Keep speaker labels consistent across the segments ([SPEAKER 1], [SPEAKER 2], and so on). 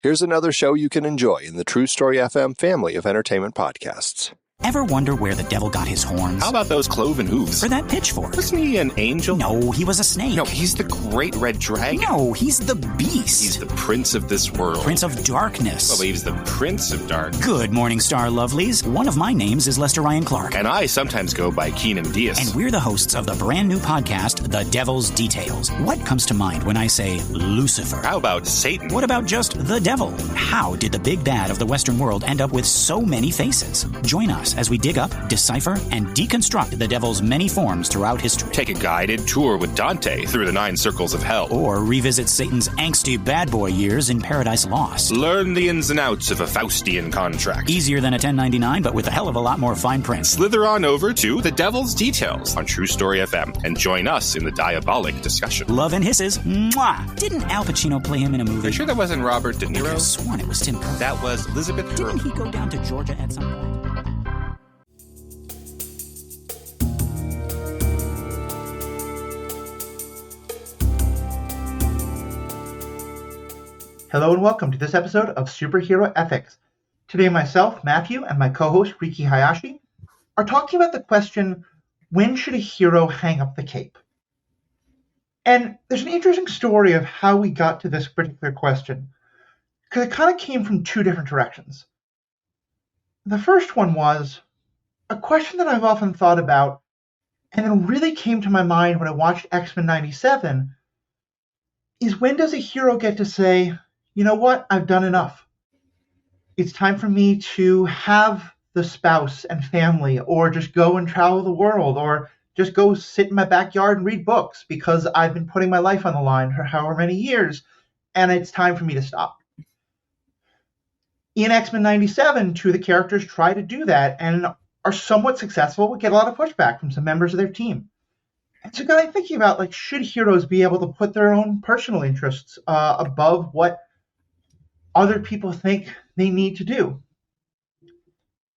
[SPEAKER 1] Here's another show you can enjoy in the True Story FM family of entertainment podcasts.
[SPEAKER 2] Ever wonder where the devil got his horns?
[SPEAKER 3] How about those cloven hooves?
[SPEAKER 2] Or that pitchfork?
[SPEAKER 3] Wasn't he an angel?
[SPEAKER 2] No, he was a snake.
[SPEAKER 3] No, he's the great red dragon.
[SPEAKER 2] No, he's the beast.
[SPEAKER 3] He's the prince of this world.
[SPEAKER 2] Prince of darkness.
[SPEAKER 3] Well, he's the prince of dark.
[SPEAKER 2] Good morning, Star Lovelies. One of my names is Lester Ryan Clark.
[SPEAKER 3] And I sometimes go by Keenan Diaz.
[SPEAKER 2] And we're the hosts of the brand new podcast, The Devil's Details. What comes to mind when I say Lucifer?
[SPEAKER 3] How about Satan?
[SPEAKER 2] What about just the devil? How did the big bad of the Western world end up with so many faces? Join us as we dig up, decipher, and deconstruct the devil's many forms throughout history.
[SPEAKER 3] Take a guided tour with Dante through the 9 circles of hell.
[SPEAKER 2] Or revisit Satan's angsty bad boy years in Paradise Lost.
[SPEAKER 3] Learn the ins and outs of a Faustian contract.
[SPEAKER 2] Easier than a 1099, but with a hell of a lot more fine print.
[SPEAKER 3] Slither on over to The Devil's Details on True Story FM and join us in the diabolic discussion.
[SPEAKER 2] Love and hisses. Mwah! Didn't Al Pacino play him in a movie?
[SPEAKER 3] Are you sure that wasn't Robert De
[SPEAKER 2] I could
[SPEAKER 3] Niro?
[SPEAKER 2] have sworn it was Tim Curry.
[SPEAKER 3] That was Elizabeth
[SPEAKER 2] Didn't
[SPEAKER 3] Hurley.
[SPEAKER 2] he go down to Georgia at some point?
[SPEAKER 4] Hello and welcome to this episode of Superhero Ethics. Today myself, Matthew, and my co-host Riki Hayashi are talking about the question, when should a hero hang up the cape? And there's an interesting story of how we got to this particular question, because it kind of came from two different directions. The first one was a question that I've often thought about, and then really came to my mind when I watched X-Men 97, is when does a hero get to say, you know what, I've done enough. It's time for me to have the spouse and family, or just go and travel the world, or just go sit in my backyard and read books because I've been putting my life on the line for however many years, and it's time for me to stop. In X-Men 97, two of the characters try to do that and are somewhat successful, but get a lot of pushback from some members of their team. And so got me thinking about, like, should heroes be able to put their own personal interests above what other people think they need to do?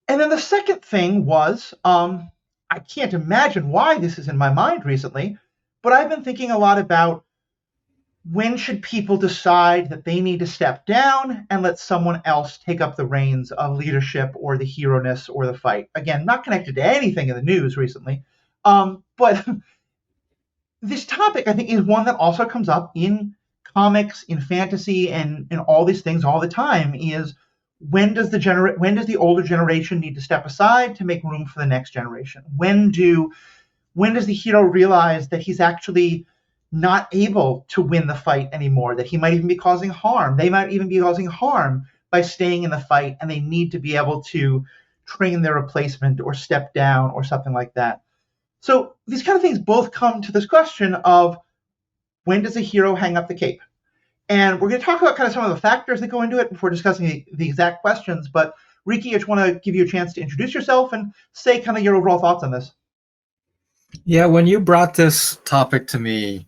[SPEAKER 4] And then the second thing was, I can't imagine why this is in my mind recently, but I've been thinking a lot about when should people decide that they need to step down and let someone else take up the reins of leadership or the hero-ness or the fight. Again, not connected to anything in the news recently, but this topic, I think, is one that also comes up in comics, in fantasy, and in all these things all the time, is when does the older generation need to step aside to make room for the next generation? When does the hero realize that he's actually not able to win the fight anymore, that he might even be causing harm? They might even be causing harm by staying in the fight, and they need to be able to train their replacement or step down or something like that. So these kind of things both come to this question of, when does a hero hang up the cape? And we're going to talk about kind of some of the factors that go into it before discussing the exact questions. But Riki, I just want to give you a chance to introduce yourself and say kind of your overall thoughts on this.
[SPEAKER 5] Yeah, when you brought this topic to me,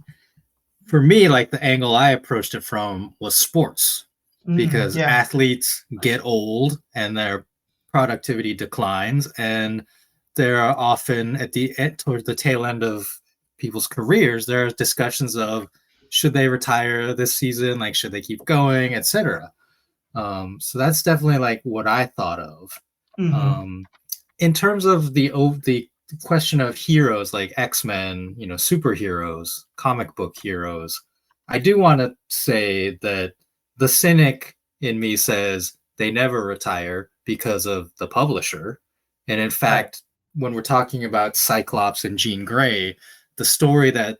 [SPEAKER 5] for me, like, the angle I approached it from was sports, because athletes get old and their productivity declines, and they're often towards the tail end of people's careers, there are discussions of, should they retire this season? Like, should they keep going, etc. So that's definitely like what I thought of. Mm-hmm. In terms of the question of heroes like X-Men, superheroes, comic book heroes, I do want to say that the cynic in me says they never retire because of the publisher. And in fact, when we're talking about Cyclops and Jean Grey, the story that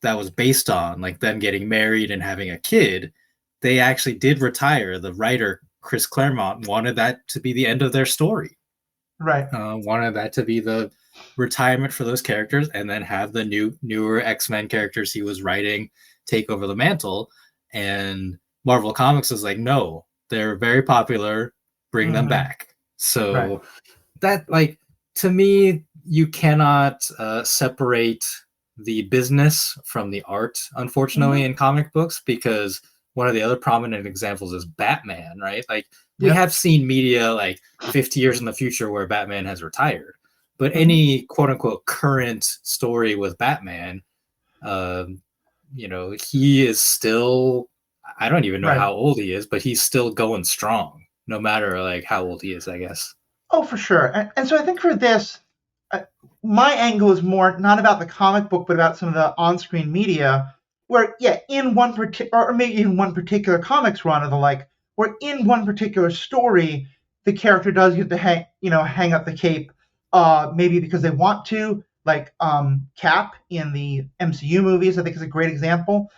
[SPEAKER 5] was based on, like, them getting married and having a kid, they actually did retire. The writer, Chris Claremont, wanted that to be the end of their story.
[SPEAKER 4] Right.
[SPEAKER 5] Wanted that to be the retirement for those characters, and then have the newer X-Men characters he was writing take over the mantle. And Marvel Comics was like, no, they're very popular, bring them back. So that, like, to me, you cannot separate the business from the art, unfortunately, in comic books, because one of the other prominent examples is Batman, right? Like, we have seen media like 50 years in the future where Batman has retired, but any quote unquote current story with Batman, he is still, I don't even know
[SPEAKER 4] Right.
[SPEAKER 5] how old he is, but he's still going strong, no matter like how old he is, I guess.
[SPEAKER 4] Oh, for sure. And so I think for this, my angle is more not about the comic book, but about some of the on-screen media, where in one particular, or maybe in one particular comics run, or the like, where in one particular story, the character does get to hang up the cape, maybe because they want to, like Cap in the MCU movies, I think is a great example.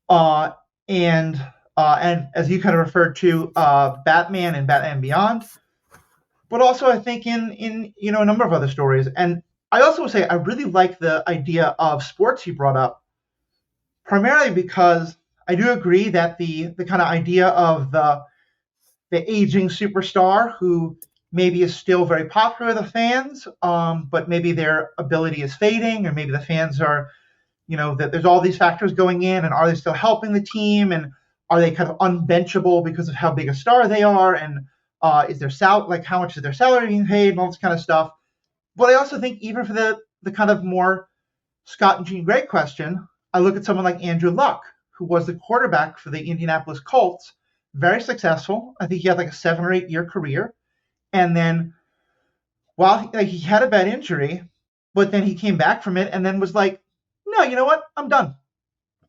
[SPEAKER 4] And as you kind of referred to, Batman and Batman Beyond, but also I think in a number of other stories. And I also would say I really like the idea of sports you brought up, primarily because I do agree that the kind of idea of the aging superstar who maybe is still very popular with the fans, but maybe their ability is fading, or maybe the fans are, that there's all these factors going in, and are they still helping the team, and are they kind of unbenchable because of how big a star they are, and is their how much is their salary being paid, and all this kind of stuff. But I also think even for the kind of more Scott and Jean Grey question, I look at someone like Andrew Luck, who was the quarterback for the Indianapolis Colts, very successful. I think he had like a 7 or 8 year career, and then he had a bad injury, but then he came back from it and then was like, no, you know what? I'm done.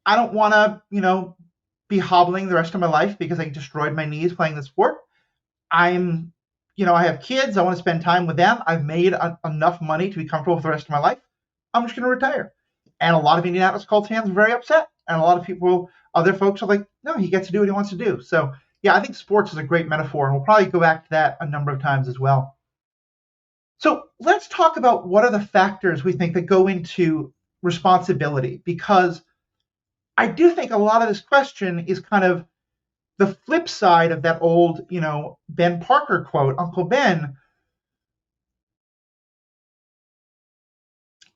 [SPEAKER 4] I don't want to, be hobbling the rest of my life because I destroyed my knees playing the sport. I have kids. I want to spend time with them. I've made enough money to be comfortable for the rest of my life. I'm just going to retire. And a lot of Indianapolis Colts fans are very upset. And a lot of other folks are like, no, he gets to do what he wants to do. So, yeah, I think sports is a great metaphor. And we'll probably go back to that a number of times as well. So let's talk about what are the factors we think that go into responsibility, because I do think a lot of this question is kind of the flip side of that old, Ben Parker quote, Uncle Ben,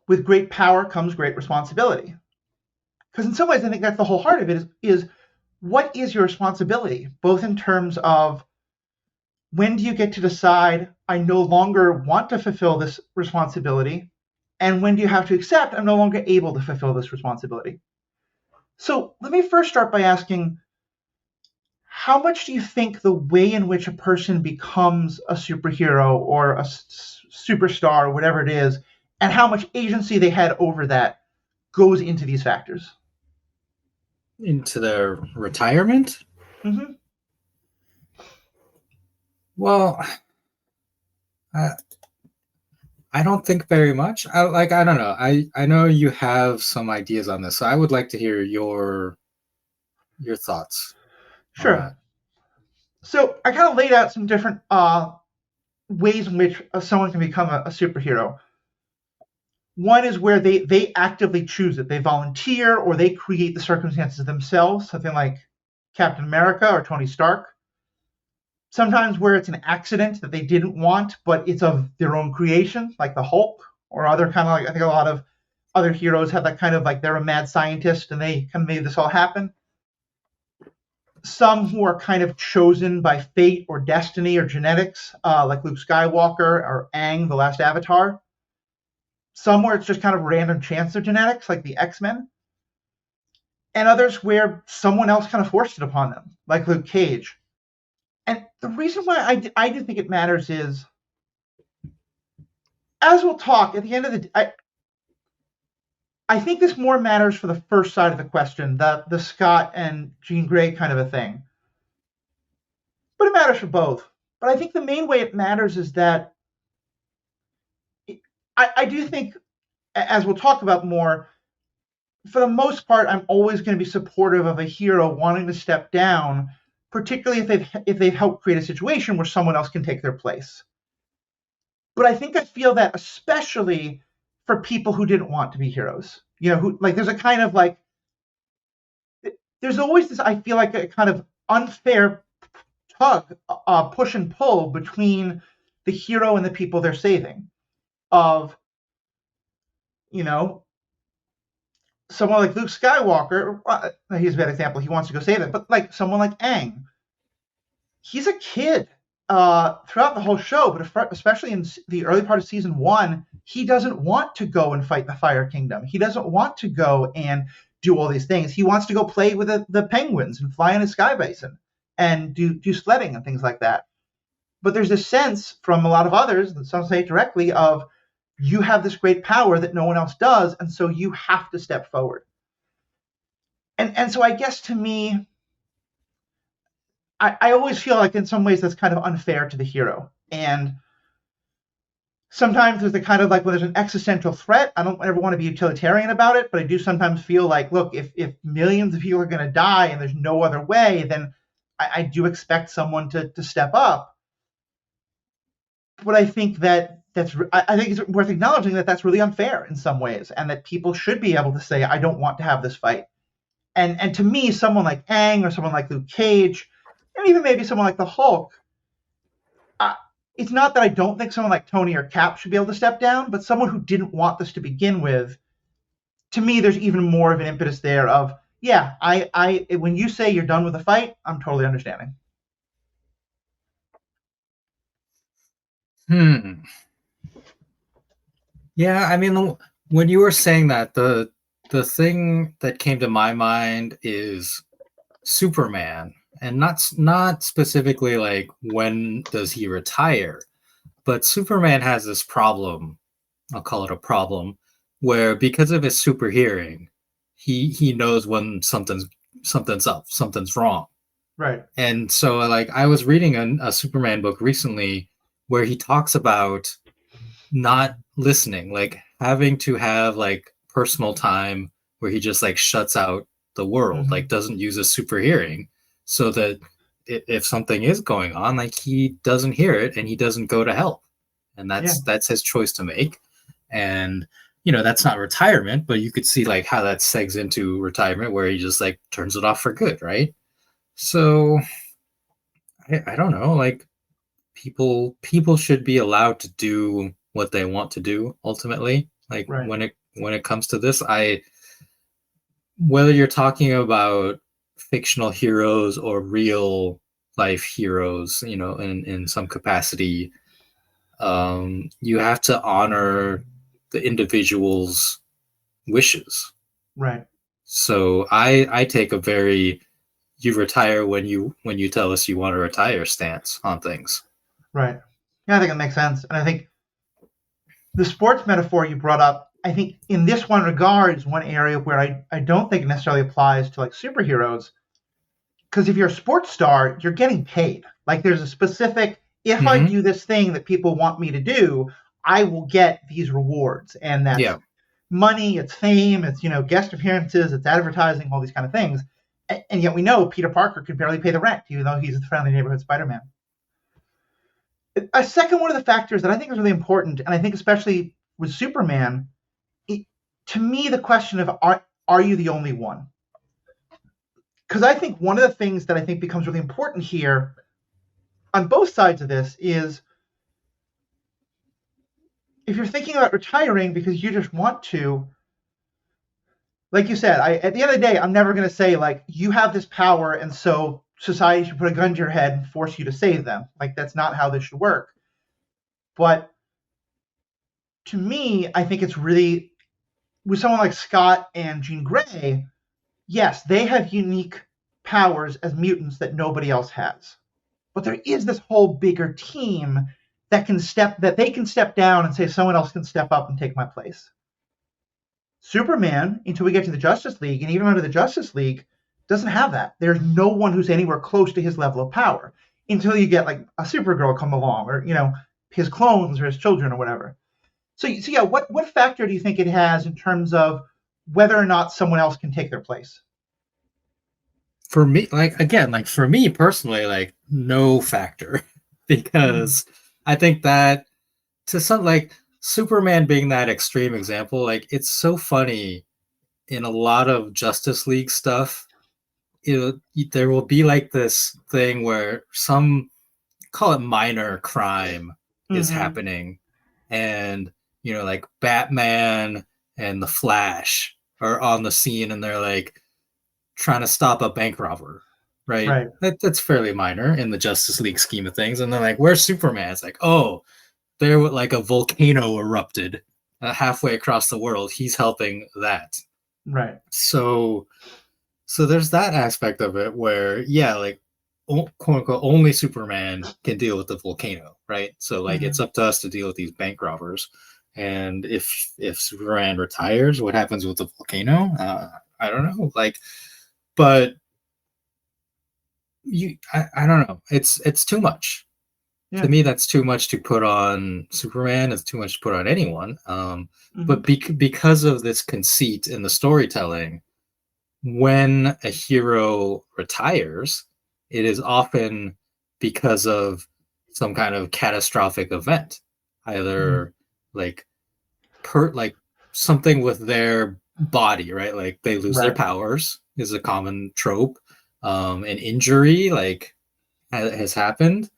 [SPEAKER 4] with great power comes great responsibility. Because in some ways, I think that's the whole heart of it is what is your responsibility, both in terms of when do you get to decide I no longer want to fulfill this responsibility, and when do you have to accept I'm no longer able to fulfill this responsibility. So let me first start by asking, how much do you think the way in which a person becomes a superhero or a superstar or whatever it is, and how much agency they had over that, goes into these factors?
[SPEAKER 5] Into their retirement?
[SPEAKER 4] Mm-hmm.
[SPEAKER 5] Well, I don't think very much. I don't know. I know you have some ideas on this, so I would like to hear your thoughts.
[SPEAKER 4] Sure. So I kind of laid out some different ways in which someone can become a superhero. One is where they actively choose it. They volunteer, or they create the circumstances themselves, something like Captain America or Tony Stark. Sometimes where it's an accident that they didn't want, but it's of their own creation, like the Hulk, or other kind of, like, I think a lot of other heroes have that kind of, like, they're a mad scientist and they kind of made this all happen. Some who are kind of chosen by fate or destiny or genetics, like Luke Skywalker or Aang, the last Avatar. Some where it's just kind of random chance of genetics, like the X-Men. And others where someone else kind of forced it upon them, like Luke Cage. And the reason why I do think it matters is, as we'll talk, at the end of the day, I think this more matters for the first side of the question, the Scott and Jean Grey kind of a thing. But it matters for both. But I think the main way it matters is that I do think, as we'll talk about more, for the most part, I'm always going to be supportive of a hero wanting to step down, particularly if they've helped create a situation where someone else can take their place. But I think I feel that especially for people who didn't want to be heroes. Who, like, there's a kind of, like, there's always this, I feel like, a kind of unfair tug, push and pull between the hero and the people they're saving. Of, someone like Luke Skywalker, he's a bad example, he wants to go save it, but like someone like Aang, he's a kid throughout the whole show, but especially in the early part of season 1, he doesn't want to go and fight the Fire Kingdom. He doesn't want to go and do all these things. He wants to go play with the penguins and fly in a sky bison and do sledding and things like that. But there's this sense from a lot of others, and some say it directly, of you have this great power that no one else does, and so you have to step forward. And so I guess to me, I always feel like in some ways that's kind of unfair to the hero. And sometimes there's the kind of like when there's an existential threat, I don't ever want to be utilitarian about it, but I do sometimes feel like, look, if millions of people are going to die and there's no other way, then I do expect someone to step up. But I think I think it's worth acknowledging that that's really unfair in some ways, and that people should be able to say, I don't want to have this fight. And to me, someone like Aang or someone like Luke Cage, and even maybe someone like the Hulk, it's not that I don't think someone like Tony or Cap should be able to step down, but someone who didn't want this to begin with, to me, there's even more of an impetus there of, yeah, I when you say you're done with the fight, I'm totally understanding.
[SPEAKER 5] Yeah, I mean, when you were saying that, the thing that came to my mind is Superman, and not specifically like when does he retire, but Superman has this problem, I'll call it a problem, where because of his super hearing, he knows when something's up, something's wrong.
[SPEAKER 4] Right.
[SPEAKER 5] And so like I was reading a Superman book recently where he talks about not listening, like having to have like personal time where he just like shuts out the world, like doesn't use a super hearing, so that if something is going on, like he doesn't hear it and he doesn't go to help. And that's his choice to make. And that's not retirement, but you could see like how that segs into retirement where he just like turns it off for good, right? So I don't know, like people should be allowed to do what they want to do ultimately. Like when it comes to this, whether you're talking about fictional heroes or real life heroes, in some capacity, you have to honor the individual's wishes.
[SPEAKER 4] Right.
[SPEAKER 5] So I take a very you retire when you tell us you want to retire stance on things.
[SPEAKER 4] Right. Yeah, I think it makes sense. And I think the sports metaphor you brought up, I think in this one regard is one area where I don't think it necessarily applies to like superheroes. Because if you're a sports star, you're getting paid. Like there's a specific, if I do this thing that people want me to do, I will get these rewards. And that's money, it's fame, it's, guest appearances, it's advertising, all these kind of things. And yet we know Peter Parker could barely pay the rent, even though he's the friendly neighborhood Spider-Man. A second one of the factors that I think is really important, and I think especially with Superman, to me, the question of are you the only one? Because I think one of the things that I think becomes really important here on both sides of this is if you're thinking about retiring because you just want to, like you said, at the end of the day, I'm never going to say like you have this power and so society should put a gun to your head and force you to save them. Like that's not how this should work. But to me, I think it's really, with someone like Scott and Jean Grey, yes, they have unique powers as mutants that nobody else has. But there is this whole bigger team that they can step down and say someone else can step up and take my place. Superman, until we get to the Justice League, and even under the Justice League, doesn't have that. There's no one who's anywhere close to his level of power until you get like a Supergirl come along, or his clones or his children or whatever. So yeah, what factor do you think it has in terms of whether or not someone else can take their place?
[SPEAKER 5] For me, for me personally, like no factor, because I think that to some, like Superman being that extreme example, like it's so funny in a lot of Justice League stuff. There will be like this thing where some, call it minor crime, is happening, and like Batman and the Flash are on the scene and they're like trying to stop a bank robber, right? That's fairly minor in the Justice League scheme of things. And they're like, where's Superman? It's like, oh, there like a volcano erupted halfway across the world. He's helping that.
[SPEAKER 4] Right.
[SPEAKER 5] So there's that aspect of it where, yeah, like, quote unquote, only Superman can deal with the volcano, right? So like, it's up to us to deal with these bank robbers. And if Superman retires, what happens with the volcano? I don't know. Like, but I don't know. It's too much. To me, that's too much to put on Superman. It's too much to put on anyone. But because of this conceit in the storytelling, when a hero retires, it is often because of some kind of catastrophic event, either like something with their body, right? Like they lose their powers is a common trope. An injury like has happened,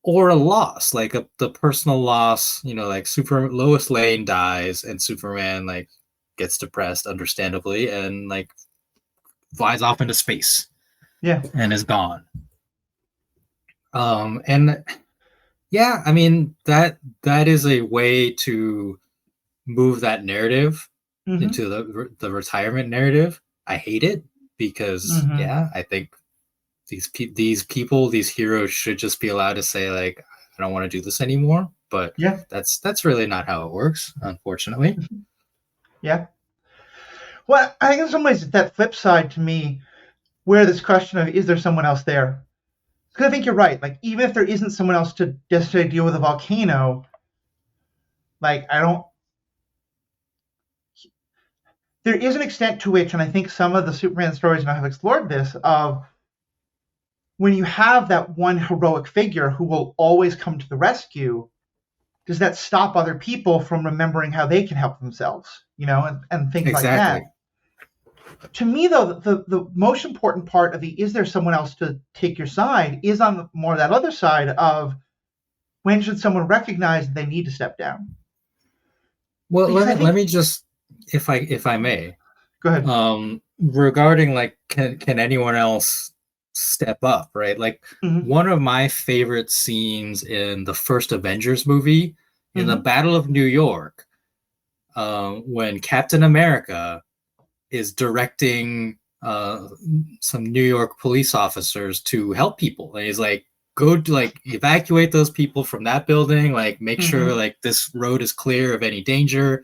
[SPEAKER 5] or a loss, like the personal loss. Like Lois Lane dies, and Superman like gets depressed, understandably, and like flies off into space.
[SPEAKER 4] Yeah.
[SPEAKER 5] And is gone. And yeah, I mean that is a way to move that narrative into the retirement narrative. I hate it because I think these people, these heroes should just be allowed to say like, I don't want to do this anymore. But that's really not how it works, unfortunately.
[SPEAKER 4] Yeah. Well, I think in some ways it's that flip side to me, where this question of, is there someone else there? Because I think you're right. Like, even if there isn't someone else to necessarily deal with a volcano, like, there is an extent to which, and I think some of the Superman stories now have explored this, of when you have that one heroic figure who will always come to the rescue, does that stop other people from remembering how they can help themselves, and things like that. To me, though, the most important part of the is there someone else to take your side is on more that other side of when should someone recognize that they need to step down.
[SPEAKER 5] Well, let me just, if I may,
[SPEAKER 4] go ahead.
[SPEAKER 5] Regarding like, can anyone else step up, right? Like, one of my favorite scenes in the first Avengers movie, in the Battle of New York, when Captain America is directing some New York police officers to help people, and he's like, go to like evacuate those people from that building, like make sure like this road is clear of any danger.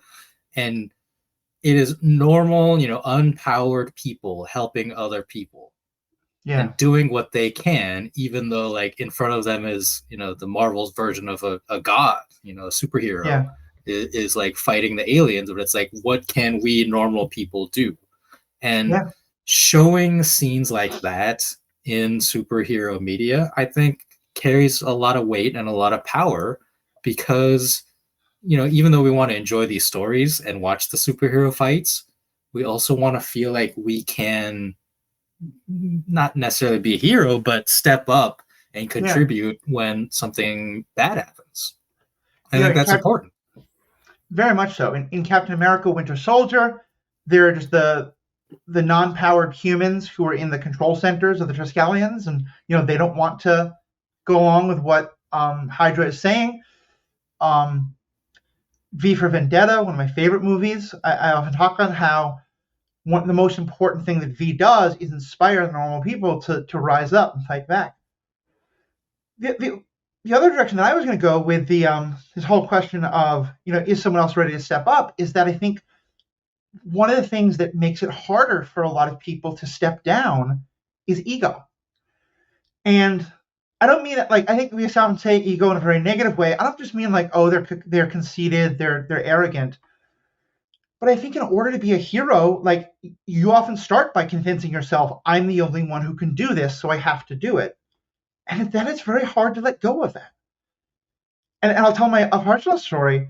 [SPEAKER 5] And it is normal, unpowered people helping other people and doing what they can, even though like in front of them is, the Marvel's version of a god, a superhero is like fighting the aliens. But it's like, what can we normal people do? And showing scenes like that in superhero media, I think, carries a lot of weight and a lot of power, because, even though we want to enjoy these stories and watch the superhero fights, we also want to feel like we can not necessarily be a hero, but step up and contribute when something bad happens. I think that's important.
[SPEAKER 4] Very much so. In Captain America Winter Soldier, there are just the non-powered humans who are in the control centers of the Triskelions, and they don't want to go along with what Hydra is saying. V for Vendetta, one of my favorite movies. I often talk on how the most important thing that V does is inspire the normal people to rise up and fight back. The other direction that I was going to go with this whole question of, is someone else ready to step up, is that I think one of the things that makes it harder for a lot of people to step down is ego. And I don't mean it like, I think we often say ego in a very negative way. I don't just mean like, oh, they're conceited, they're arrogant. But I think in order to be a hero, like, you often start by convincing yourself, I'm the only one who can do this, so I have to do it. And then it's very hard to let go of that. And I'll tell a personal story.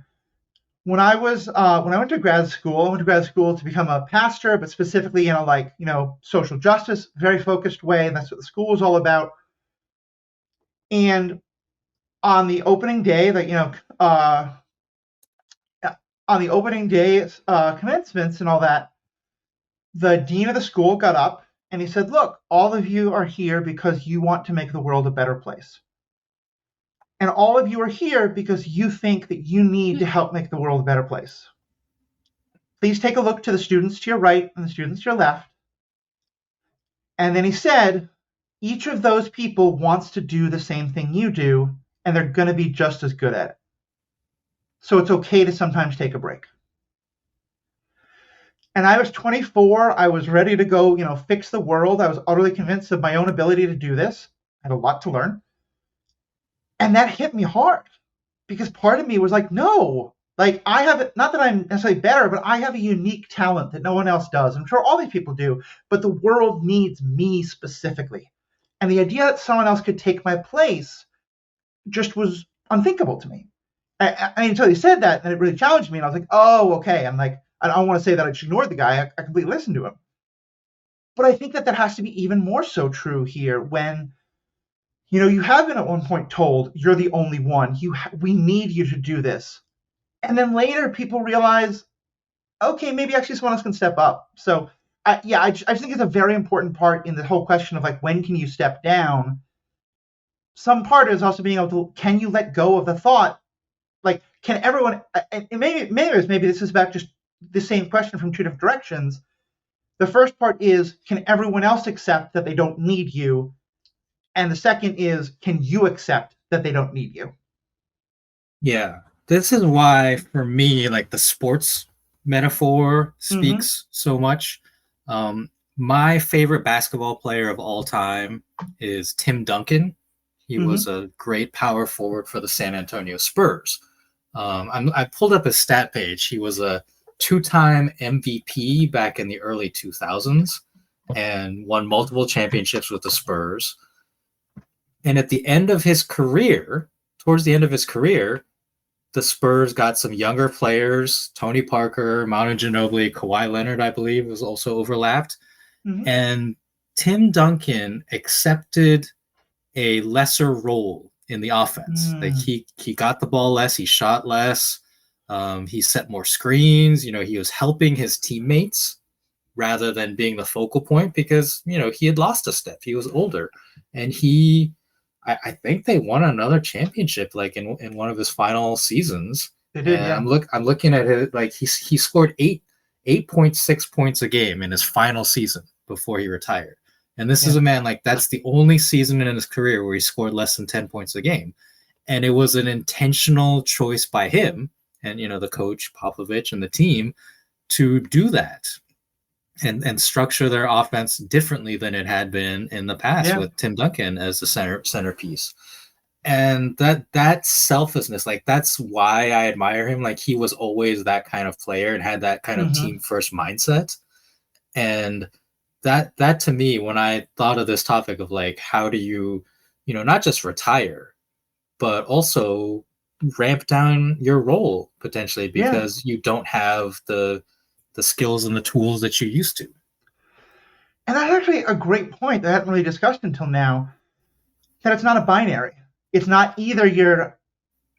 [SPEAKER 4] When I went to grad school, I went to grad school to become a pastor, but specifically in a social justice, very focused way. And that's what the school was all about. And on the opening day, commencements and all that, the dean of the school got up and he said, look, all of you are here because you want to make the world a better place. And all of you are here because you think that you need to help make the world a better place. please take a look to the students to your right and the students to your left. And then he said, each of those people wants to do the same thing you do, and they're going to be just as good at it. So it's okay to sometimes take a break. And I was 24. I was ready to go, fix the world. I was utterly convinced of my own ability to do this. I had a lot to learn. And that hit me hard because part of me was like, no, like I have, not that I'm necessarily better, but I have a unique talent that no one else does. I'm sure all these people do, but the world needs me specifically. And the idea that someone else could take my place just was unthinkable to me. I mean, until he said that, and it really challenged me. And I was like, oh, okay. I'm like, I don't want to say that I just ignored the guy. I completely listened to him. But I think that has to be even more so true here when, you have been at one point told you're the only one. We need you to do this. And then later people realize, okay, maybe actually someone else can step up. So, I just think it's a very important part in the whole question of like, when can you step down? Some part is also being able to, can you let go of the thought? Like, can everyone, and maybe this is about just the same question from two different directions. The first part is, can everyone else accept that they don't need you? And the second is, can you accept that they don't need you?
[SPEAKER 5] Yeah. This is why, for me, like the sports metaphor speaks so much. My favorite basketball player of all time is Tim Duncan. He was a great power forward for the San Antonio Spurs. I pulled up his stat page. He was a 2-time MVP back in the early 2000s and won multiple championships with the Spurs. And at the end of his career, towards the end of his career, the Spurs got some younger players, Tony Parker, Manu Ginobili, Kawhi Leonard, I believe, was also overlapped. And Tim Duncan accepted a lesser role in the offense. Like he got the ball less, he shot less, he set more screens, he was helping his teammates rather than being the focal point because, he had lost a step. He was older. And I think they won another championship like in one of his final seasons.
[SPEAKER 4] They did, yeah.
[SPEAKER 5] I'm looking at it like he scored 8.6 points a game in his final season before he retired. And this is a man, like, that's the only season in his career where he scored less than 10 points a game. And it was an intentional choice by him and, the coach, Popovich, and the team to do that and structure their offense differently than it had been in the past with Tim Duncan as the centerpiece. And that selflessness, like, that's why I admire him. Like, he was always that kind of player and had that kind of team first mindset. And that to me, when I thought of this topic of like, how do you, not just retire, but also ramp down your role potentially because you don't have the skills and the tools that you used to.
[SPEAKER 4] And that's actually a great point that I hadn't really discussed until now, that it's not a binary. It's not either you're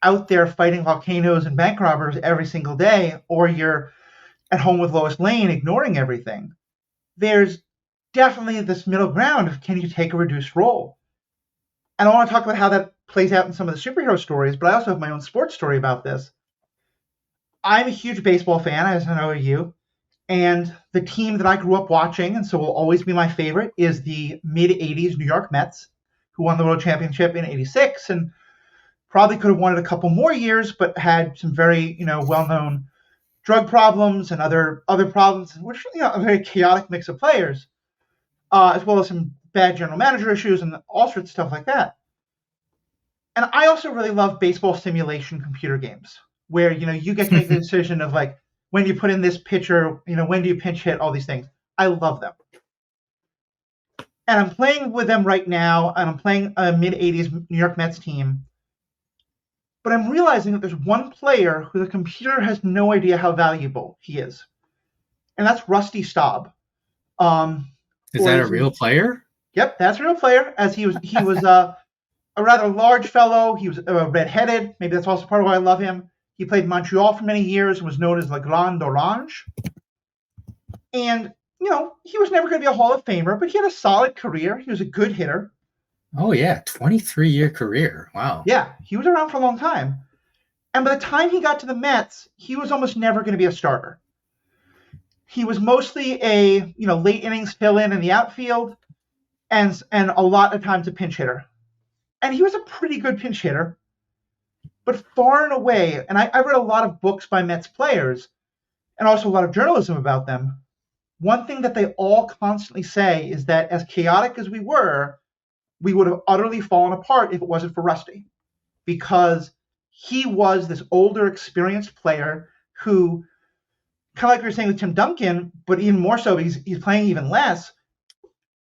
[SPEAKER 4] out there fighting volcanoes and bank robbers every single day, or you're at home with Lois Lane ignoring everything. There's definitely this middle ground of, can you take a reduced role? And I want to talk about how that plays out in some of the superhero stories, but I also have my own sports story about this. I'm a huge baseball fan, as I know you, and the team that I grew up watching, and so will always be my favorite, is the mid-'80s New York Mets, who won the World Championship in '86 and probably could have won it a couple more years, but had some very, well-known drug problems and other problems, which, a very chaotic mix of players, as well as some bad general manager issues and all sorts of stuff like that. And I also really love baseball simulation computer games where, you get to make the decision of like, when do you put in this pitcher, when do you pinch hit, all these things. I love them. And I'm playing with them right now, and I'm playing a mid-'80s New York Mets team. But I'm realizing that there's one player who the computer has no idea how valuable he is. And that's Rusty Staub.
[SPEAKER 5] Is that a real player?
[SPEAKER 4] Yep, that's a real player. As he was a rather large fellow. He was redheaded. Maybe that's also part of why I love him. He played Montreal for many years and was known as Le Grand Orange. And, he was never going to be a Hall of Famer, but he had a solid career. He was a good hitter.
[SPEAKER 5] Oh, yeah. 23-year career. Wow.
[SPEAKER 4] Yeah, he was around for a long time. And by the time he got to the Mets, he was almost never going to be a starter. he was mostly a late innings fill-in the outfield, and a lot of times a pinch hitter. And he was a pretty good pinch hitter. But far and away, and I read a lot of books by Mets players and also a lot of journalism about them. One thing that they all constantly say is that as chaotic as we were, we would have utterly fallen apart if it wasn't for Rusty. Because he was this older, experienced player who, kind of like we were saying with Tim Duncan, but even more so, he's playing even less,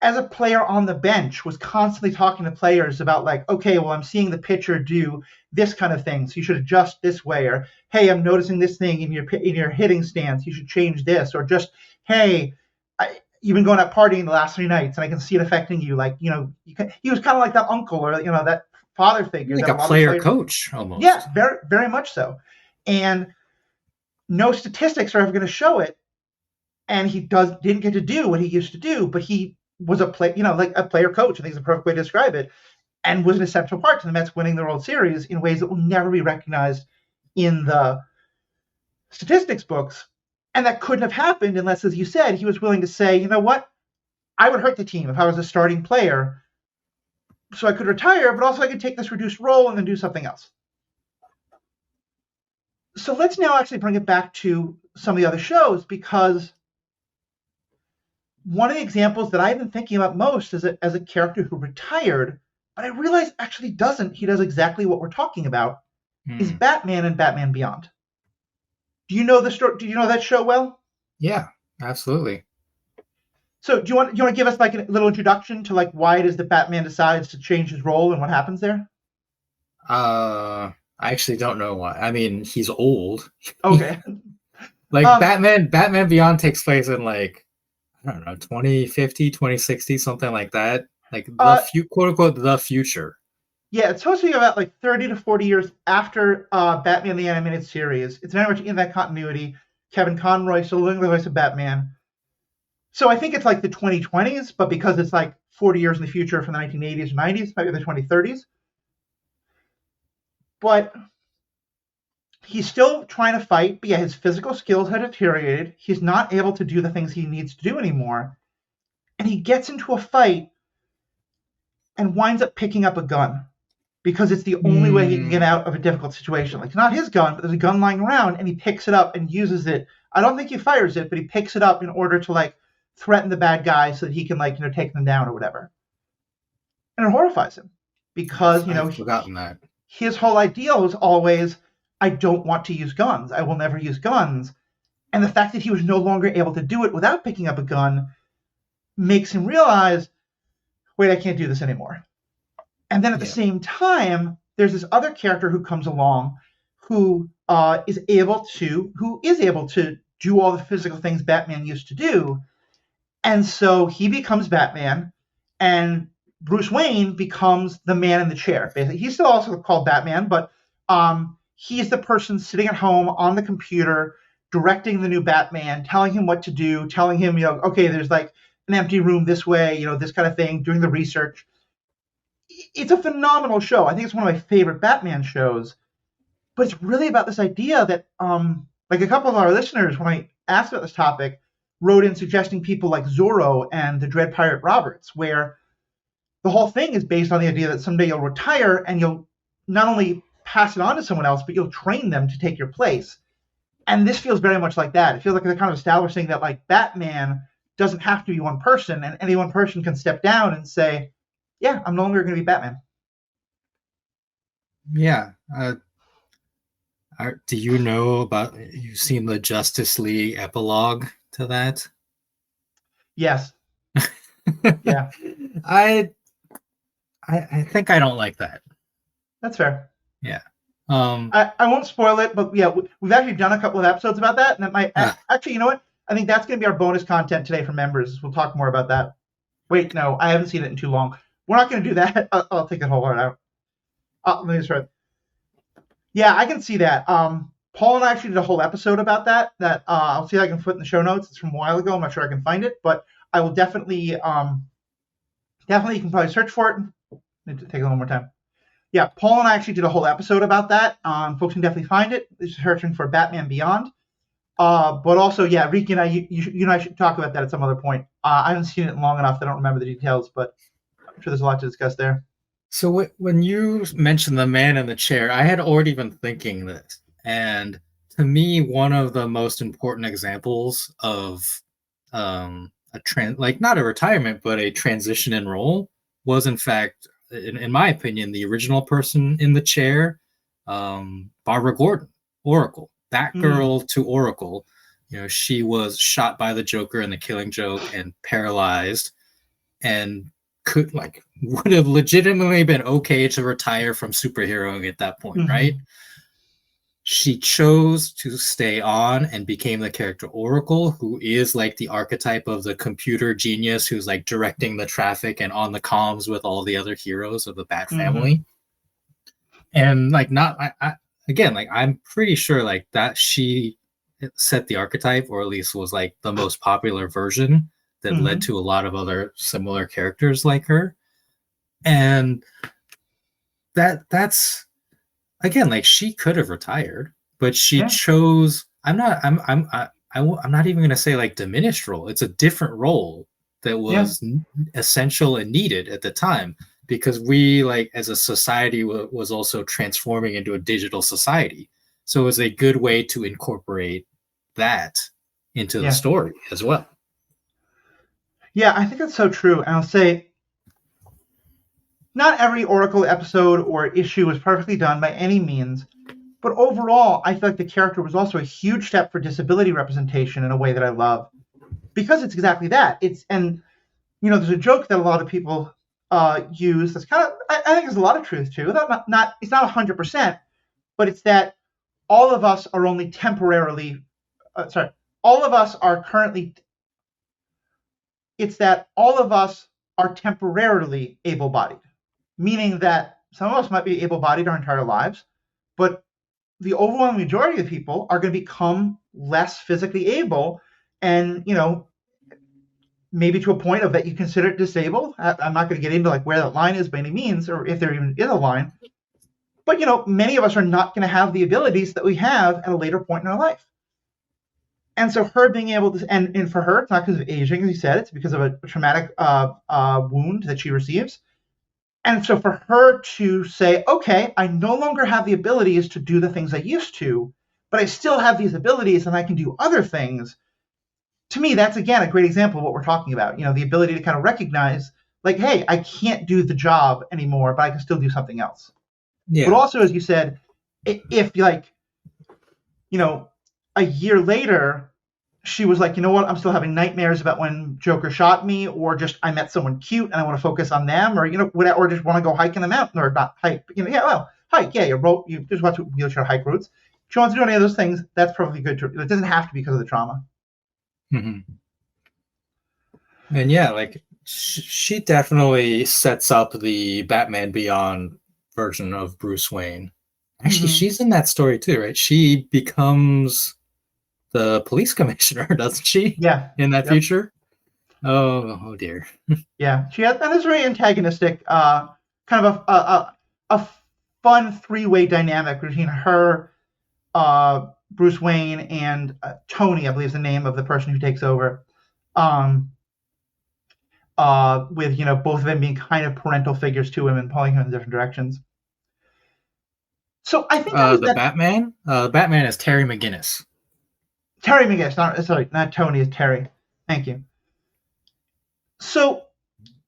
[SPEAKER 4] as a player on the bench, was constantly talking to players about like, okay, well, I'm seeing the pitcher do this kind of thing, so you should adjust this way, or hey, I'm noticing this thing in your hitting stance, you should change this, or just hey, you've been going out partying the last 3 nights, and I can see it affecting you. Like he was kind of like that uncle or that father figure,
[SPEAKER 5] like a player coach almost.
[SPEAKER 4] Yeah, very very much so, and no statistics are ever going to show it. And he didn't get to do what he used to do, but he was a like a player coach, I think is the perfect way to describe it, and was an essential part to the Mets winning the World Series in ways that will never be recognized in the statistics books. And that couldn't have happened unless, as you said, he was willing to say, you know what, I would hurt the team if I was a starting player, so I could retire, but also I could take this reduced role and then do something else. So let's now actually bring it back to some of the other shows, because one of the examples that I've been thinking about most as a character who retired, but I realize actually doesn't, he does exactly what we're talking about, is Batman and Batman Beyond. Do you know the story? Do you know that show well?
[SPEAKER 5] Yeah, absolutely.
[SPEAKER 4] So do you want to give us like a little introduction to like why it is that Batman decides to change his role and what happens there?
[SPEAKER 5] I actually don't know why. I mean, he's old.
[SPEAKER 4] Okay.
[SPEAKER 5] Like Batman Beyond takes place in like, I don't know, 2050, 2060, something like that. Like the quote unquote the future.
[SPEAKER 4] Yeah, it's supposed to be about like 30 to 40 years after Batman the Animated Series. It's very much in that continuity. Kevin Conroy still doing the voice of Batman. So I think it's like the 2020s, but because it's like 40 years in the future from the 1980s or 90s, maybe the 2030s. But he's still trying to fight, but yeah, his physical skills have deteriorated. He's not able to do the things he needs to do anymore. And he gets into a fight and winds up picking up a gun because it's the only way he can get out of a difficult situation. Like, it's not his gun, but there's a gun lying around, and he picks it up and uses it. I don't think he fires it, but he picks it up in order to like threaten the bad guy so that he can like take them down or whatever. And it horrifies him because
[SPEAKER 5] I've forgotten that.
[SPEAKER 4] His whole ideal was always, I don't want to use guns. I will never use guns. And the fact that he was no longer able to do it without picking up a gun makes him realize, wait, I can't do this anymore. And then at the same time, there's this other character who comes along who is able to do all the physical things Batman used to do. And so he becomes Batman, and Bruce Wayne becomes the man in the chair. Basically, he's still also called Batman, but he's the person sitting at home on the computer, directing the new Batman, telling him what to do, telling him, okay, there's like an empty room this way, this kind of thing, doing the research. It's a phenomenal show. I think it's one of my favorite Batman shows. But it's really about this idea that, like a couple of our listeners, when I asked about this topic, wrote in suggesting people like Zorro and the Dread Pirate Roberts, where the whole thing is based on the idea that someday you'll retire and you'll not only pass it on to someone else, but you'll train them to take your place. And this feels very much like that. It feels like they're kind of establishing that like Batman doesn't have to be one person, and any one person can step down and say, yeah, I'm no longer going to be Batman.
[SPEAKER 5] Yeah. Do you know about, you've seen the Justice League epilogue to that?
[SPEAKER 4] Yes. Yeah.
[SPEAKER 5] I think I don't like that.
[SPEAKER 4] That's fair.
[SPEAKER 5] Yeah.
[SPEAKER 4] I won't spoil it, but yeah, we've actually done a couple of episodes about that, and that might actually, you know what? I think that's going to be our bonus content today for members. We'll talk more about that. Wait, no, I haven't seen it in too long. We're not going to do that. I'll take that whole part out. Let me just try. Yeah, I can see that. Paul and I actually did a whole episode about that. I'll see if I can put in the show notes. It's from a while ago. I'm not sure I can find it, but I will definitely. You can probably search for it. Need to take a little more time. Yeah, Paul and I actually did a whole episode about that. Folks can definitely find it. They're searching for Batman Beyond. But also, yeah, Riki and I, you and I should talk about that at some other point. I haven't seen it long enough. I don't remember the details, but I'm sure there's a lot to discuss there.
[SPEAKER 5] So when you mentioned the man in the chair, I had already been thinking this, and to me, one of the most important examples of like not a retirement, but a transition in role was, in fact, in my opinion, the original person in the chair, Barbara Gordon, Oracle, Batgirl to Oracle. She was shot by the Joker in The Killing Joke and paralyzed, and would have legitimately been okay to retire from superheroing at that point, right? She chose to stay on and became the character Oracle, who is like the archetype of the computer genius who's like directing the traffic and on the comms with all the other heroes of the Bat family. And like, again, like I'm pretty sure like that she set the archetype, or at least was like the most popular version that led to a lot of other similar characters like her. And that's again, like she could have retired, but she chose. I'm not even going to say like diminished role. It's a different role that was essential and needed at the time, because we, like, as a society, was also transforming into a digital society. So it was a good way to incorporate that into the story as well.
[SPEAKER 4] Yeah, I think that's so true. And I'll say, not every Oracle episode or issue was perfectly done by any means, but overall, I feel like the character was also a huge step for disability representation in a way that I love, because it's exactly that. And there's a joke that a lot of people use that's kind of, I think there's a lot of truth to. It's not 100%, but it's that all of us are only temporarily, all of us are currently, it's that all of us are temporarily able-bodied. Meaning that some of us might be able-bodied our entire lives, but the overwhelming majority of people are going to become less physically able, and maybe to a point of that you consider it disabled. I'm not going to get into like where that line is by any means, or if there even is a line. But many of us are not going to have the abilities that we have at a later point in our life. And so her being able to, and for her, it's not because of aging, as you said, it's because of a traumatic wound that she receives. And so for her to say, okay, I no longer have the abilities to do the things I used to, but I still have these abilities and I can do other things. To me, that's, again, a great example of what we're talking about. The ability to kind of recognize, like, hey, I can't do the job anymore, but I can still do something else. Yeah. But also, as you said, if a year later, she was like, you know what, I'm still having nightmares about when Joker shot me, or just I met someone cute and I want to focus on them, or or just want to go hike in the mountain, or not hike, hike, you just watch wheelchair hike routes. If she wants to do any of those things, that's perfectly good. It doesn't have to be because of the trauma.
[SPEAKER 5] And yeah, like she definitely sets up the Batman Beyond version of Bruce Wayne. Actually, she's in that story too, right? She becomes the police commissioner, doesn't she?
[SPEAKER 4] Yeah.
[SPEAKER 5] In that future? Oh dear.
[SPEAKER 4] Yeah. She has, that is very antagonistic, kind of a fun three-way dynamic between her, Bruce Wayne, and Tony, I believe is the name of the person who takes over. With both of them being kind of parental figures to him and pulling him in different directions. So I think
[SPEAKER 5] Batman is Terry McGinnis.
[SPEAKER 4] Terry McGinnis, not Tony, is Terry. Thank you. So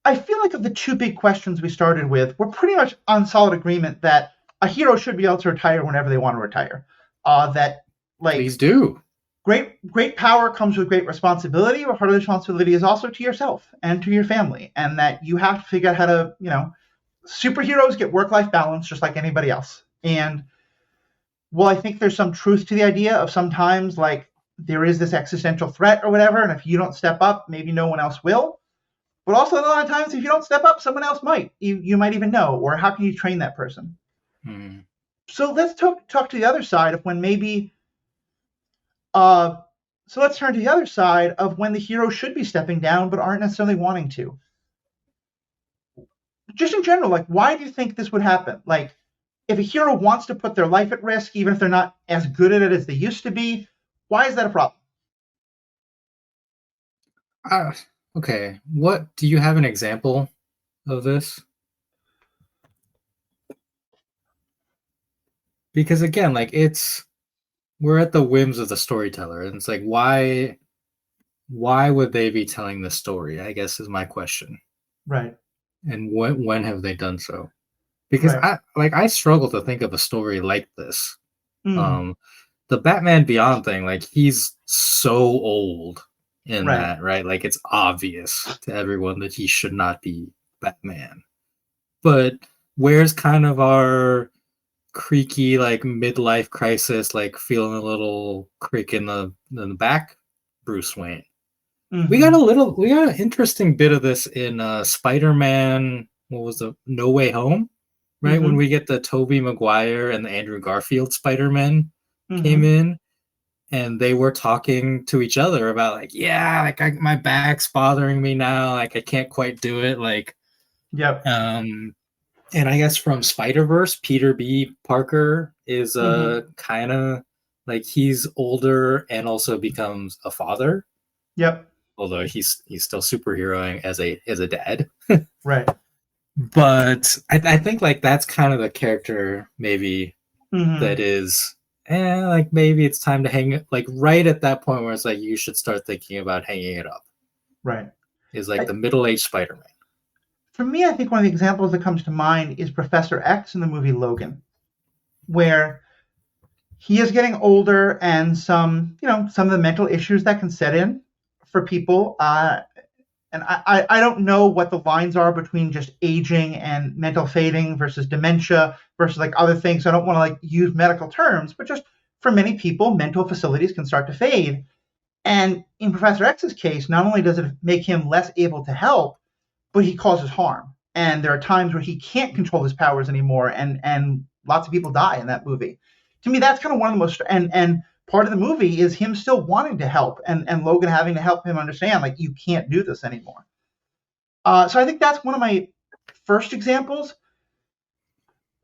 [SPEAKER 4] I feel like of the two big questions we started with, we're pretty much on solid agreement that a hero should be able to retire whenever they want to retire.
[SPEAKER 5] Please do.
[SPEAKER 4] Great power comes with great responsibility, but part of the responsibility is also to yourself and to your family, and that you have to figure out how to, superheroes get work-life balance just like anybody else. And well, I think there's some truth to the idea of sometimes, like, there is this existential threat or whatever, and if you don't step up, maybe no one else will. But also a lot of times, if you don't step up, someone else might. You might even know, or how can you train that person? So let's talk to the other side of when maybe... So let's turn to the other side of when the hero should be stepping down but aren't necessarily wanting to. Just in general, like, why do you think this would happen? Like, if a hero wants to put their life at risk, even if they're not as good at it as they used to be, Why is that a problem?
[SPEAKER 5] Okay. What do you have an example of this? Because again, like we're at the whims of the storyteller, and it's like why would they be telling this story? I guess is my question.
[SPEAKER 4] Right.
[SPEAKER 5] And when have they done so? Because
[SPEAKER 4] Right.
[SPEAKER 5] I struggle to think of a story like this.
[SPEAKER 4] Mm.
[SPEAKER 5] The Batman Beyond thing, like he's so old in
[SPEAKER 4] Right.
[SPEAKER 5] that, right? Like it's obvious to everyone that he should not be Batman. But where's kind of our creaky like midlife crisis, like feeling a little creak in the back, Bruce Wayne?
[SPEAKER 4] Mm-hmm.
[SPEAKER 5] We got an interesting bit of this in Spider-Man. What was the No Way Home? Right,
[SPEAKER 4] Mm-hmm.
[SPEAKER 5] when we get the Tobey Maguire and the Andrew Garfield Spider-Man came
[SPEAKER 4] Mm-hmm.
[SPEAKER 5] in, and they were talking to each other about like, yeah, like my back's bothering me now, like I can't quite do it, like,
[SPEAKER 4] Yep.
[SPEAKER 5] and I guess from Spider-Verse, Peter B. Parker is
[SPEAKER 4] Mm-hmm.
[SPEAKER 5] kind of like he's older and also becomes a father,
[SPEAKER 4] Yep.
[SPEAKER 5] although he's still superheroing as a dad.
[SPEAKER 4] Right.
[SPEAKER 5] But I think like that's kind of the character maybe
[SPEAKER 4] Mm-hmm.
[SPEAKER 5] that is like maybe it's time to hang it, like right at that point where it's like you should start thinking about hanging it up.
[SPEAKER 4] Right.
[SPEAKER 5] Is like the middle-aged Spider-Man.
[SPEAKER 4] For me, I think one of the examples that comes to mind is Professor X in the movie Logan, where he is getting older and some of the mental issues that can set in for people. And I don't know what the lines are between just aging and mental fading versus dementia versus like other things. So I don't want to like use medical terms, but just for many people, mental facilities can start to fade. And in Professor X's case, not only does it make him less able to help, but he causes harm. And there are times where he can't control his powers anymore, and lots of people die in that movie. To me, that's kind of one of the most and part of the movie is him still wanting to help, and Logan having to help him understand like you can't do this anymore. So I think that's one of my first examples.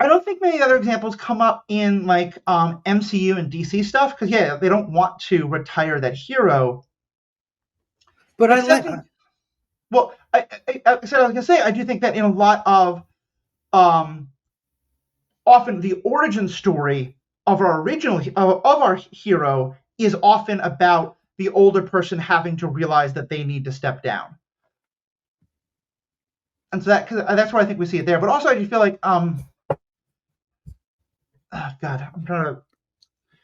[SPEAKER 4] I don't think many other examples come up in like MCU and DC stuff because they don't want to retire that hero.
[SPEAKER 5] But
[SPEAKER 4] Well, I was gonna say I do think that in a lot of often the origin story of our original of our hero is often about the older person having to realize that they need to step down, and so that's where I think we see it there. But also, I just feel like God, I'm trying to.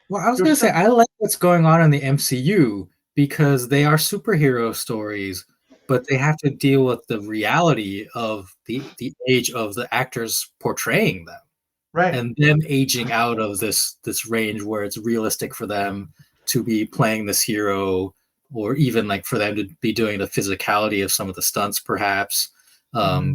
[SPEAKER 5] Well, I was going to say, I like what's going on in the MCU because they are superhero stories, but they have to deal with the reality of the age of the actors portraying them.
[SPEAKER 4] Right.
[SPEAKER 5] And them aging out of this range where it's realistic for them to be playing this hero, or even like for them to be doing the physicality of some of the stunts, perhaps.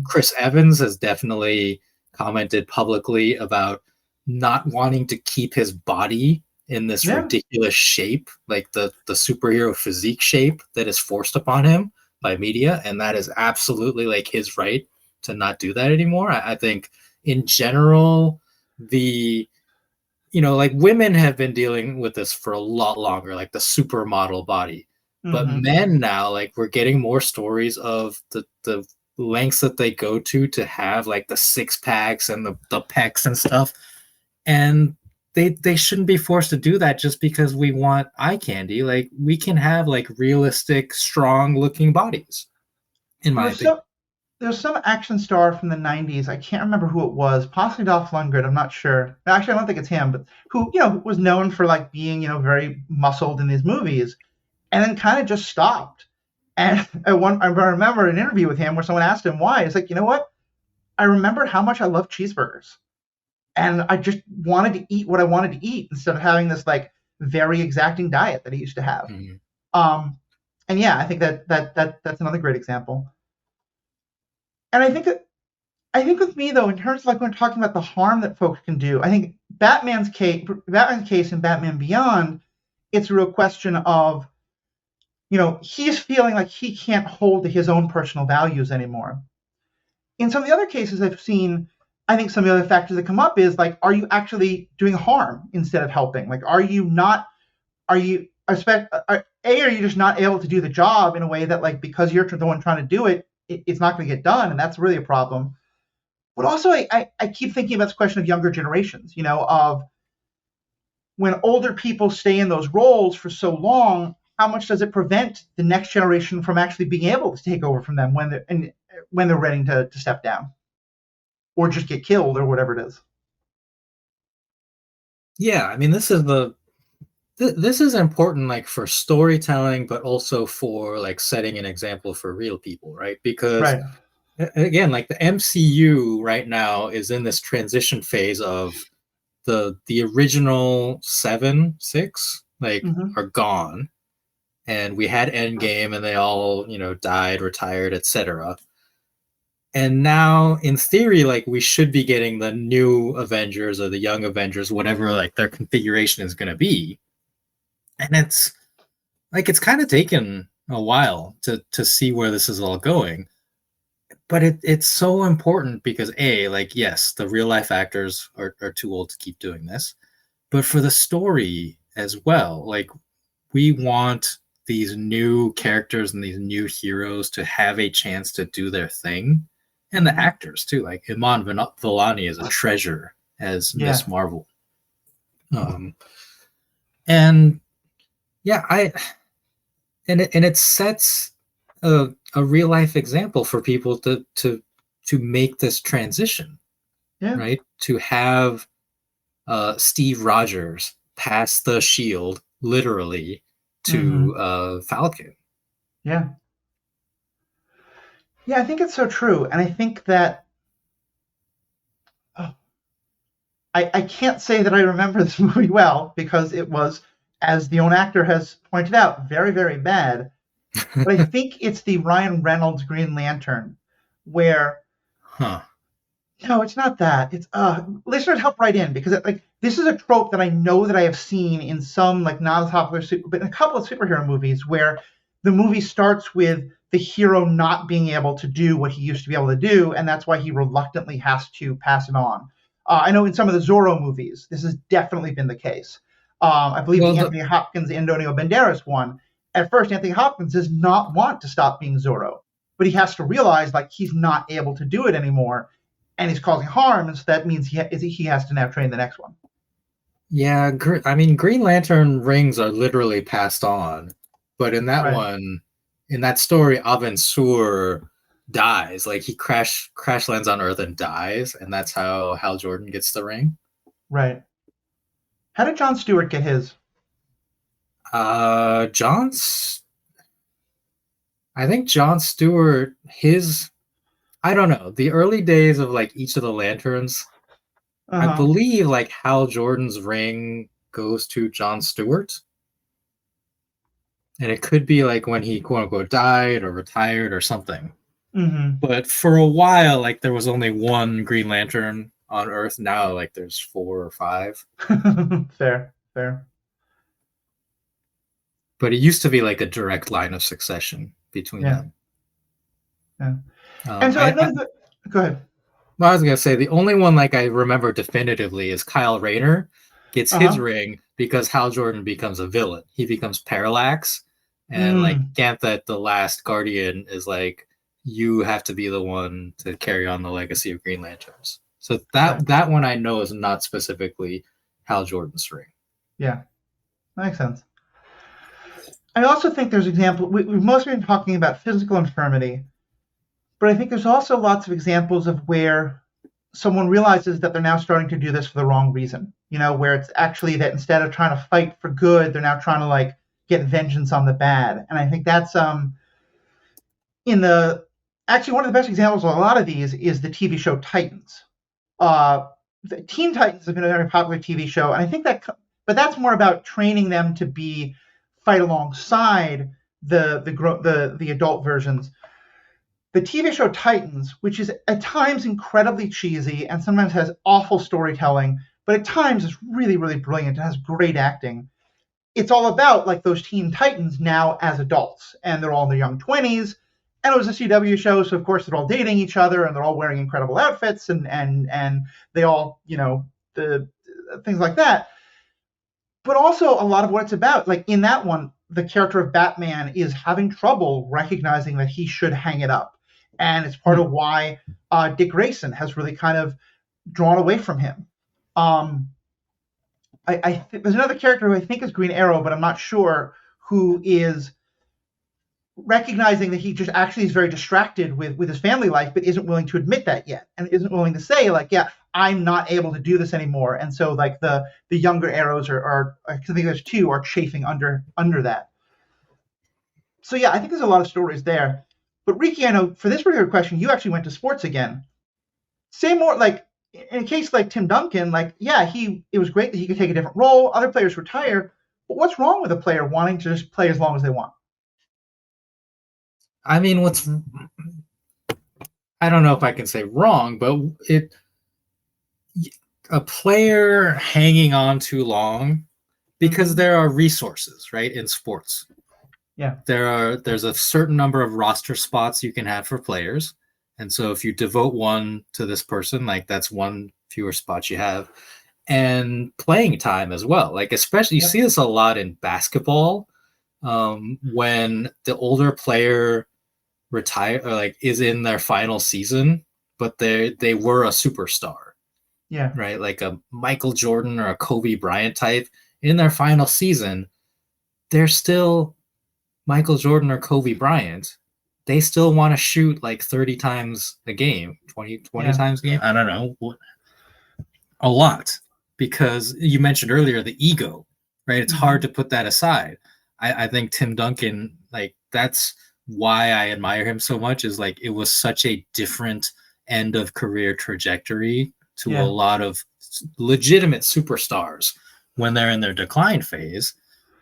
[SPEAKER 5] Chris Evans has definitely commented publicly about not wanting to keep his body in this ridiculous shape, like the superhero physique shape that is forced upon him by media. And that is absolutely like his right to not do that anymore. I think in general, like women have been dealing with this for a lot longer, like the supermodel body. But men now, like we're getting more stories of the lengths that they go to have like the six packs and the pecs and stuff. And they shouldn't be forced to do that just because we want eye candy. Like we can have like realistic, strong looking bodies, in my opinion.
[SPEAKER 4] There's some action star from the 90s. I can't remember who it was. Possibly Dolph Lundgren. I'm not sure. Actually, I don't think it's him, but who was known for like being very muscled in these movies, and then kind of just stopped. And I remember an interview with him where someone asked him why. It's like, you know what? I remember how much I love cheeseburgers, and I just wanted to eat what I wanted to eat instead of having this like very exacting diet that I used to have. And yeah, I think that's another great example. And I think with me though, in terms of like when we're talking about the harm that folks can do, I think Batman's case in Batman Beyond, it's a real question of, he's feeling like he can't hold to his own personal values anymore. In some of the other cases I've seen, I think some of the other factors that come up is like, are you actually doing harm instead of helping? Like, are you are you just not able to do the job in a way that, like, because you're the one trying to do it, it's not going to get done, and that's really a problem. But also, I keep thinking about this question of younger generations, of when older people stay in those roles for so long, how much does it prevent the next generation from actually being able to take over from them when they're ready to step down or just get killed or whatever it is?
[SPEAKER 5] Yeah, I mean, this is important, like, for storytelling, but also for, like, setting an example for real people, right? Because
[SPEAKER 4] right.
[SPEAKER 5] Again, like, the MCU right now is in this transition phase of the original six, like, are gone, and we had Endgame, and they all, died, retired, etc. And now, in theory, like, we should be getting the new Avengers or the young Avengers, whatever, like, their configuration is going to be. And it's kind of taken a while to see where this is all going. But it's so important because, like, yes, the real life actors are too old to keep doing this, but for the story as well, like, we want these new characters and these new heroes to have a chance to do their thing, and the actors too. Like, Iman Vellani is a treasure as Miss Marvel, and yeah, and it sets a real life example for people to make this transition, right? To have Steve Rogers pass the shield literally to Falcon.
[SPEAKER 4] Yeah, I think it's so true, and I think that I can't say that I remember this movie well because it was, as the own actor has pointed out, very, very bad. But I think it's the Ryan Reynolds Green Lantern where no, it's not that. It's listeners, help write in, because this is a trope that I know that I have seen in some, like, not as popular, but in a couple of superhero movies where the movie starts with the hero not being able to do what he used to be able to do, and that's why he reluctantly has to pass it on. I know in some of the Zorro movies, this has definitely been the case. I believe the Anthony Hopkins, Antonio Banderas one. At first, Anthony Hopkins does not want to stop being Zorro, but he has to realize, like, he's not able to do it anymore, and he's causing harm, and so that means he has to now train the next one.
[SPEAKER 5] Yeah, I mean, Green Lantern rings are literally passed on, but in that one, in that story, Avin Sur dies. Like, he crash lands on Earth and dies, and that's how Hal Jordan gets the ring.
[SPEAKER 4] Right. How did Jon Stewart get his?
[SPEAKER 5] I think Jon Stewart, I don't know, the early days of, like, each of the Lanterns, I believe, like, Hal Jordan's ring goes to Jon Stewart. And it could be, like, when he, quote unquote, died or retired or something. But for a while, like, there was only one Green Lantern on Earth. Now, like, there's 4 or 5.
[SPEAKER 4] Fair.
[SPEAKER 5] But it used to be, like, a direct line of succession between them.
[SPEAKER 4] Yeah. And so go ahead.
[SPEAKER 5] Well, I was going to say, the only one, like, I remember definitively is Kyle Rayner gets his ring because Hal Jordan becomes a villain. He becomes Parallax. And, like, Ganthet, the last Guardian, is like, you have to be the one to carry on the legacy of Green Lanterns. So that one I know is not specifically Hal Jordan's ring.
[SPEAKER 4] Yeah, that makes sense. I also think there's examples. We've mostly been talking about physical infirmity, but I think there's also lots of examples of where someone realizes that they're now starting to do this for the wrong reason. Where it's actually that instead of trying to fight for good, they're now trying to, like, get vengeance on the bad. And I think that's actually one of the best examples of a lot of these is the TV show Titans. Teen Titans has been a very popular TV show, and I think but that's more about training them to fight alongside the adult versions. The TV show Titans, which is at times incredibly cheesy and sometimes has awful storytelling, but at times is really, really brilliant. It has great acting. It's all about, like, those Teen Titans now as adults, and they're all in their young 20s. And it was a CW show, so of course they're all dating each other, and they're all wearing incredible outfits, and they all, the things like that. but also a lot of what it's about. Like in that one, the character of Batman is having trouble recognizing that he should hang it up. And it's part of why Dick Grayson has really kind of drawn away from him. There's another character who I think is Green Arrow, but I'm not sure, who is recognizing that he just actually is very distracted with his family life, but isn't willing to admit that yet, and isn't willing to say, like, yeah, I'm not able to do this anymore. And so, like, the younger Arrows are I think there's two, are chafing under that. So yeah, I think there's a lot of stories there. But Riki, I know for this particular question, you actually went to sports again. Say more, like, in a case like Tim Duncan, like, yeah, it was great that he could take a different role. Other players retire. But what's wrong with a player wanting to just play as long as they want?
[SPEAKER 5] I mean, I don't know if I can say wrong, but a player hanging on too long, because there are resources, right, in sports.
[SPEAKER 4] Yeah.
[SPEAKER 5] There's a certain number of roster spots you can have for players. And so if you devote one to this person, like, that's one fewer spots you have. And playing time as well. Like, especially, you see this a lot in basketball, when the older player retire, or like is in their final season, but they were a superstar.
[SPEAKER 4] Yeah.
[SPEAKER 5] Right? Like a Michael Jordan or a Kobe Bryant type, in their final season, they're still Michael Jordan or Kobe Bryant. They still want to shoot like 30 times a game, 20 times a game. I don't know. A lot. Because you mentioned earlier the ego, right? It's hard to put that aside. I think Tim Duncan, like, that's why I admire him so much, is like, it was such a different end of career trajectory to a lot of legitimate superstars when they're in their decline phase.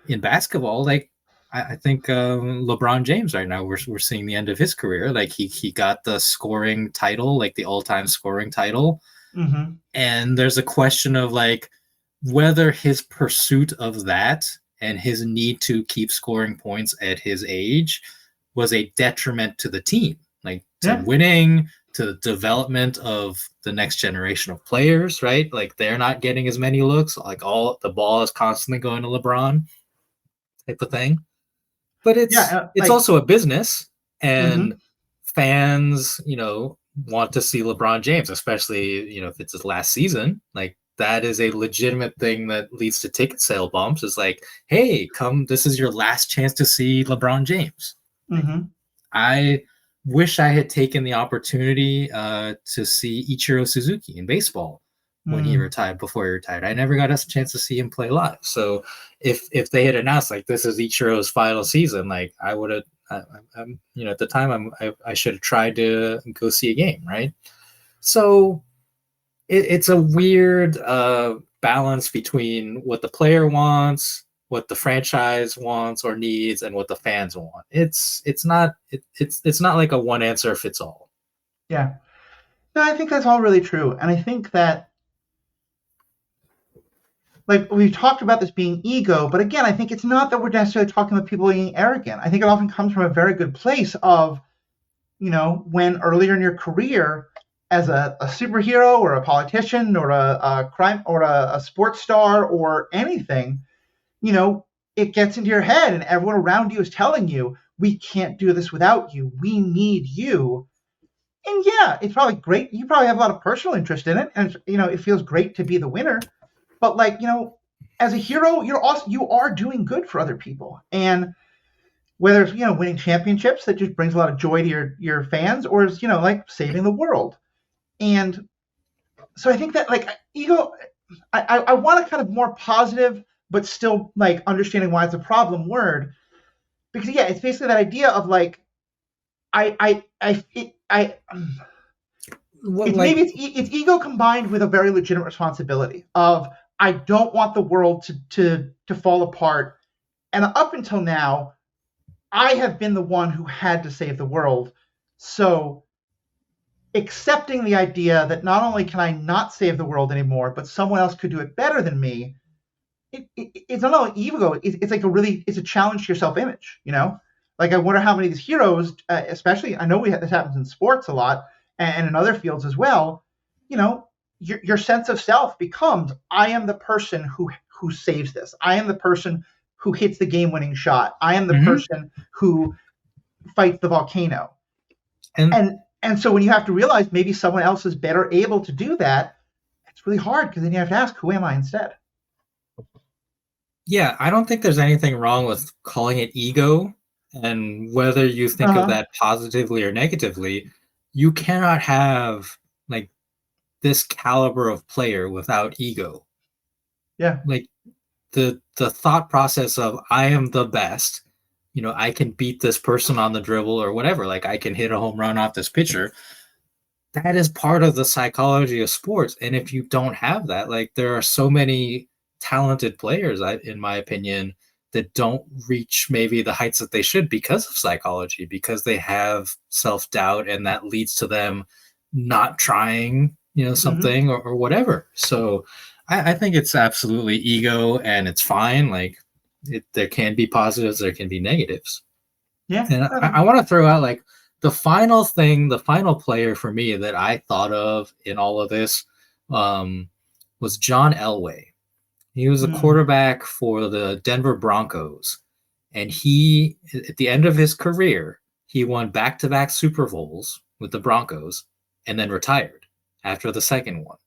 [SPEAKER 5] In basketball, like, I think LeBron James right now, we're seeing the end of his career. Like, he got the scoring title, like the all-time scoring title.
[SPEAKER 4] Mm-hmm.
[SPEAKER 5] And there's a question of, like, whether his pursuit of that and his need to keep scoring points at his age was a detriment to the team, like to winning, to the development of the next generation of players, right? Like, they're not getting as many looks, like, all the ball is constantly going to LeBron type of thing. But it's also a business, and fans, want to see LeBron James, especially, if it's his last season. Like, that is a legitimate thing that leads to ticket sale bumps. It's like, hey, come, this is your last chance to see LeBron James.
[SPEAKER 4] Mm-hmm.
[SPEAKER 5] I wish I had taken the opportunity to see Ichiro Suzuki in baseball when he retired, before he retired. I never got a chance to see him play live. So if they had announced, like, this is Ichiro's final season, like, I would have, at the time, I should have tried to go see a game, right? So it's a weird balance between what the player wants, what the franchise wants or needs, and what the fans want. It's not like a one answer fits all.
[SPEAKER 4] Yeah. No, I think that's all really true. And I think that, like, we've talked about this being ego, but again, I think it's not that we're necessarily talking about people being arrogant. I think it often comes from a very good place of, when earlier in your career, as a superhero or a politician or a crime or a sports star or anything, it gets into your head and everyone around you is telling you, we can't do this without you. We need you. And yeah, it's probably great. You probably have a lot of personal interest in it. And, it feels great to be the winner. But, like, as a hero, you are doing good for other people. And whether it's, winning championships that just brings a lot of joy to your fans, or it's, like, saving the world. And so I think that, like, ego, I want a kind of more positive, but still, like, understanding why it's a problem word. Because, yeah, it's basically that idea of, like, it's ego combined with a very legitimate responsibility of, I don't want the world to fall apart. And up until now, I have been the one who had to save the world. So accepting the idea that not only can I not save the world anymore, but someone else could do it better than me, it's not only ego, it's like it's a challenge to your self-image, Like, I wonder how many of these heroes, especially, I know this happens in sports a lot, and in other fields as well, your sense of self becomes, I am the person who saves this. I am the person who hits the game-winning shot. I am the person who fights the volcano. And so when you have to realize maybe someone else is better able to do that, it's really hard because then you have to ask, who am I instead?
[SPEAKER 5] Yeah, I don't think there's anything wrong with calling it ego, and whether you think of that positively or negatively, you cannot have like this caliber of player without ego.
[SPEAKER 4] Yeah.
[SPEAKER 5] Like the thought process of I am the best, I can beat this person on the dribble or whatever, like I can hit a home run off this pitcher. That is part of the psychology of sports. And if you don't have that, like there are so many talented players, in my opinion, that don't reach maybe the heights that they should because of psychology, because they have self-doubt, and that leads to them not trying, something or whatever. So I think it's absolutely ego, and it's fine. Like there can be positives, there can be negatives.
[SPEAKER 4] Yeah.
[SPEAKER 5] And I want to throw out like the final player for me that I thought of in all of this was John Elway. He was a quarterback for the Denver Broncos, and he, at the end of his career, he won back-to-back Super Bowls with the Broncos, and then retired after the second one.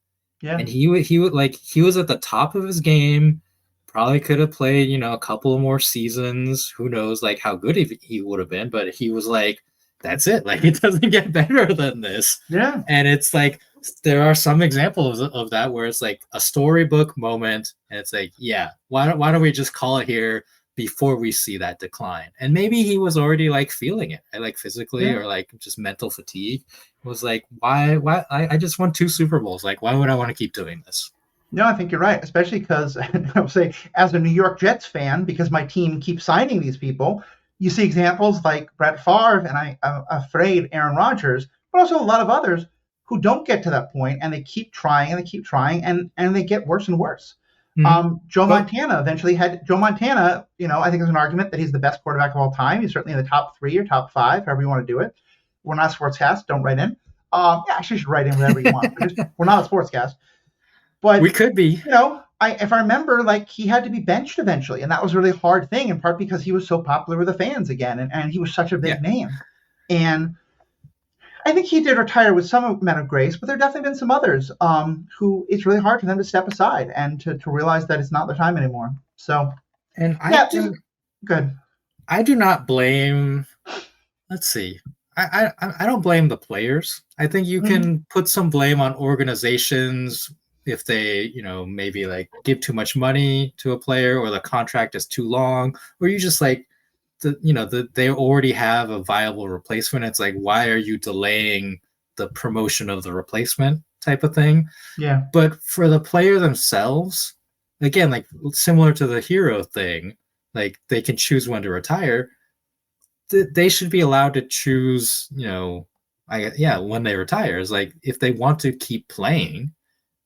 [SPEAKER 4] Yeah.
[SPEAKER 5] And he was at the top of his game. Probably could have played, a couple of more seasons. Who knows, like how good he would have been? But he was like, that's it. Like it doesn't get better than this.
[SPEAKER 4] Yeah.
[SPEAKER 5] And it's like there are some examples of that where it's like a storybook moment, and it's like, yeah, why don't we just call it here before we see that decline? And maybe he was already like feeling it, like physically or like just mental fatigue. It was like, why I just won 2 Super Bowls. Like, why would I want to keep doing this?
[SPEAKER 4] No, I think you're right, especially because I would say as a New York Jets fan, because my team keeps signing these people, you see examples like Brett Favre and I'm afraid Aaron Rodgers, but also a lot of others who don't get to that point, and they keep trying and they get worse and worse. Joe Montana, I think there's an argument that he's the best quarterback of all time. He's certainly in the top 3 or top 5, however you want to do it. We're not a sportscast. Don't write in. Actually, you should write in whatever you want. We're not a sportscast. But
[SPEAKER 5] we could be.
[SPEAKER 4] If I remember, like he had to be benched eventually, and that was a really hard thing, in part because he was so popular with the fans again, and he was such a big name. And I think he did retire with some amount of grace, but there have definitely been some others who it's really hard for them to step aside and to realize that it's not their time anymore. So,
[SPEAKER 5] and
[SPEAKER 4] good.
[SPEAKER 5] I do not blame. Let's see. I don't blame the players. I think you can put some blame on organizations if they, maybe like give too much money to a player, or the contract is too long, or you just like, they already have a viable replacement. It's like, why are you delaying the promotion of the replacement type of thing?
[SPEAKER 4] Yeah.
[SPEAKER 5] But for the player themselves, again, like similar to the hero thing, like they can choose when to retire. They should be allowed to choose, when they retire. Is like if they want to keep playing,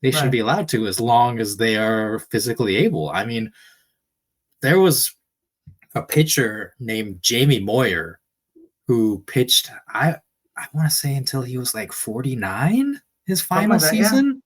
[SPEAKER 5] they should be allowed to, as long as they are physically able. I mean, there was a pitcher named Jamie Moyer who pitched, I want to say until he was like 49, his final season.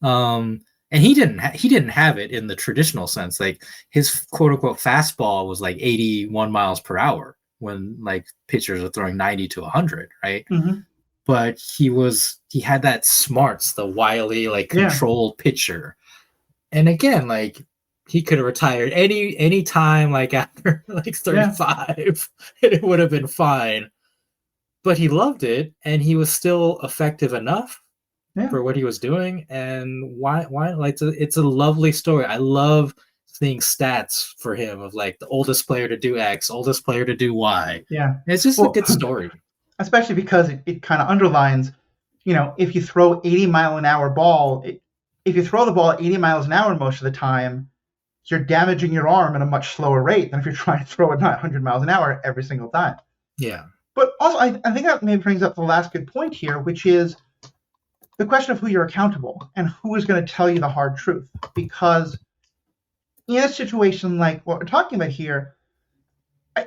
[SPEAKER 5] Yeah. And he didn't have it in the traditional sense. Like his quote unquote fastball was like 81 miles per hour when like pitchers are throwing 90 to 100, right?
[SPEAKER 4] Mm-hmm.
[SPEAKER 5] But he had that smarts, the wily, like controlled pitcher. And again, like he could have retired any time, like after like 35, and it would have been fine. But he loved it, and he was still effective enough for what he was doing. And why like it's a lovely story. I love seeing stats for him of like the oldest player to do X, oldest player to do Y.
[SPEAKER 4] Yeah,
[SPEAKER 5] it's just a good story.
[SPEAKER 4] Especially because it kind of underlines, if you throw 80-mile-an-hour ball, if you throw the ball at 80 miles an hour most of the time, you're damaging your arm at a much slower rate than if you're trying to throw it 100 miles an hour every single time.
[SPEAKER 5] Yeah.
[SPEAKER 4] But also, I think that maybe brings up the last good point here, which is the question of who you're accountable and who is going to tell you the hard truth. Because in a situation like what we're talking about here,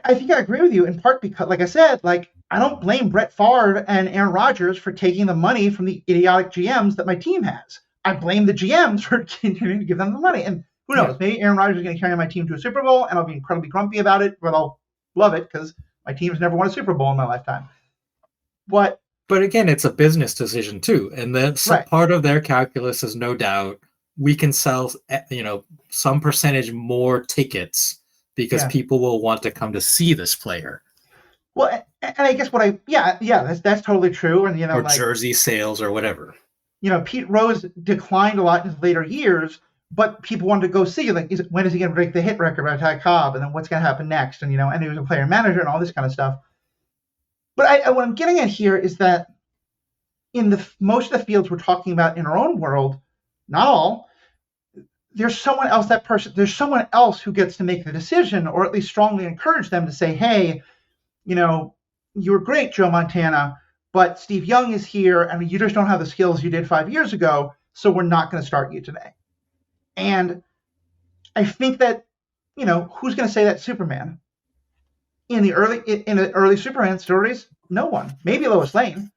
[SPEAKER 4] I think I agree with you in part because, like I said, like I don't blame Brett Favre and Aaron Rodgers for taking the money from the idiotic GMs that my team has. I blame the GMs for continuing to give them the money. And Who knows? Maybe Aaron Rodgers is going to carry my team to a Super Bowl, and I'll be incredibly grumpy about it, but I'll love it because my team's never won a Super Bowl in my lifetime. But
[SPEAKER 5] again, it's a business decision too, and that's part of their calculus is no doubt we can sell, some percentage more tickets because people will want to come to see this player.
[SPEAKER 4] Well, and I guess that's totally true, and
[SPEAKER 5] or jersey sales or whatever.
[SPEAKER 4] Pete Rose declined a lot in his later years, but people wanted to go see, like, when is he going to break the hit record by Ty Cobb, and then what's going to happen next, and and he was a player manager and all this kind of stuff. But what I'm getting at here is that in most of the fields we're talking about in our own world, not all, there's someone else who gets to make the decision, or at least strongly encourage them to say, hey, you were great, Joe Montana, but Steve Young is here, and you just don't have the skills you did 5 years ago, so we're not going to start you today. And I think that, who's going to say that Superman? In the early Superman stories, no one. Maybe Lois Lane.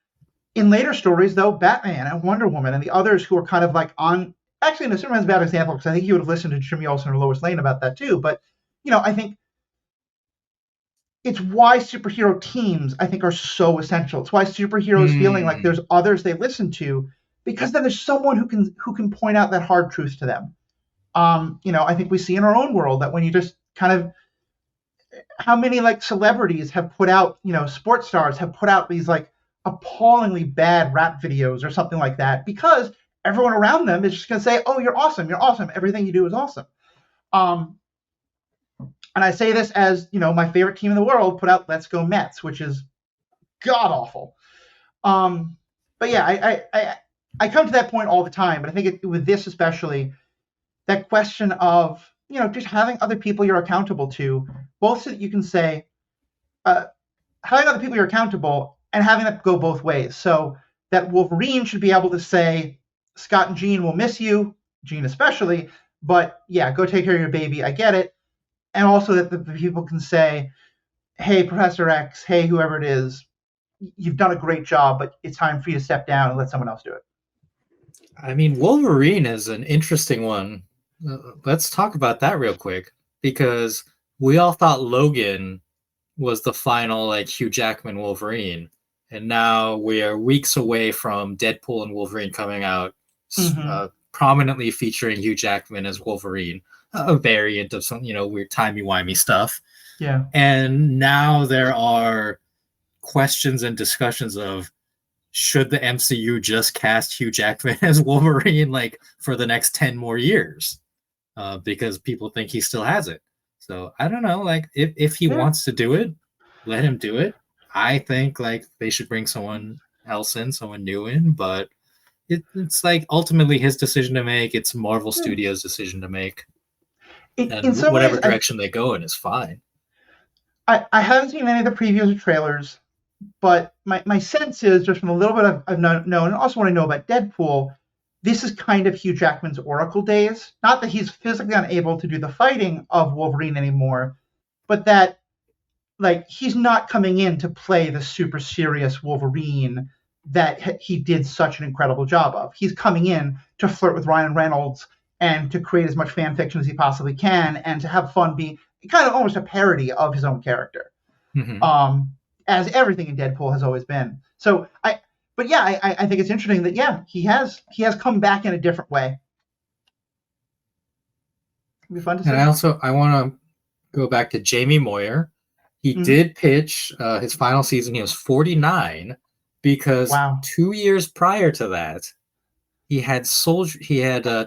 [SPEAKER 4] In later stories, though, Batman and Wonder Woman and the others who are kind of like on... Actually, no, Superman's a bad example because I think you would have listened to Jimmy Olsen or Lois Lane about that too. But, I think it's why superhero teams, I think, are so essential. It's why superheroes feeling like there's others they listen to, because then there's someone who can point out that hard truth to them. I think we see in our own world that when you just kind of... How many celebrities have put out, sports stars have put out these appallingly bad rap videos or something like that, because everyone around them is just going to say, oh, you're awesome. Everything you do is awesome. And I say this as, my favorite team in the world put out Let's Go Mets, which is god awful. But yeah, I come to that point all the time, but I think with this especially, that question of, just having other people you're accountable to, both so that you can say, having other people you're accountable and having that go both ways. So that Wolverine should be able to say, Scott and Jean will miss you, Jean especially, but yeah, go take care of your baby. I get it. And also that the people can say, hey, Professor X, hey, whoever it is, you've done a great job, but it's time for you to step down and let someone else do it.
[SPEAKER 5] I mean, Wolverine is an interesting one. Let's talk about that real quick, because we all thought Logan was the final Hugh Jackman Wolverine, and now we are weeks away from Deadpool and Wolverine coming out, prominently featuring Hugh Jackman as Wolverine, a variant of some weird timey-wimey stuff.
[SPEAKER 4] Yeah.
[SPEAKER 5] And now there are questions and discussions of, should the MCU just cast Hugh Jackman as Wolverine for the next 10 more years? Because people think he still has it. So I don't know, if he wants to do it, let him do it. I think they should bring someone else in, someone new in, but it's ultimately his decision to make. It's Marvel Studios' decision to make. And whatever direction they go in is fine.
[SPEAKER 4] I haven't seen any of the previews or trailers, but my sense is, just from a little bit I've known, and also what I know about Deadpool, this is kind of Hugh Jackman's Oracle days. Not that he's physically unable to do the fighting of Wolverine anymore, but that he's not coming in to play the super serious Wolverine that he did such an incredible job of. He's coming in to flirt with Ryan Reynolds and to create as much fan fiction as he possibly can, and to have fun being kind of almost a parody of his own character, as everything in Deadpool has always been. So I think it's interesting that he has come back in a different way. It'll be fun to see.
[SPEAKER 5] And I want to go back to Jamie Moyer. He did pitch his final season. He was 49 because 2 years prior to that, he had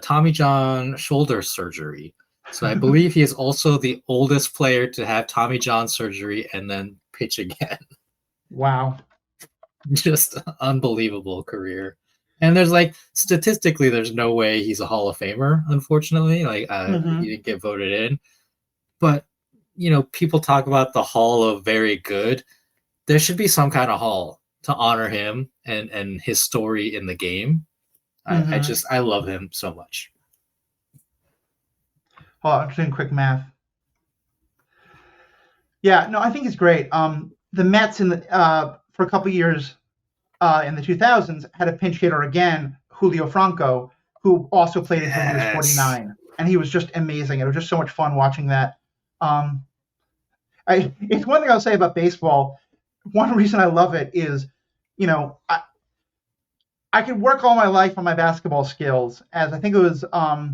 [SPEAKER 5] Tommy John shoulder surgery. So I believe he is also the oldest player to have Tommy John surgery and then pitch again.
[SPEAKER 4] Wow.
[SPEAKER 5] Just unbelievable career. And there's statistically, there's no way he's a Hall of Famer, unfortunately. He didn't get voted in. But, people talk about the Hall of Very Good. There should be some kind of hall to honor him and his story in the game. I love him so much.
[SPEAKER 4] Hold on, I'm doing quick math. Yeah, no, I think it's great. The Mets for a couple of years in the 2000s had a pinch hitter again, Julio Franco, who also played until he was 49. and he was just amazing. It was just so much fun watching that. It's one thing I'll say about baseball. One reason I love it is, I could work all my life on my basketball skills, as I think it was, I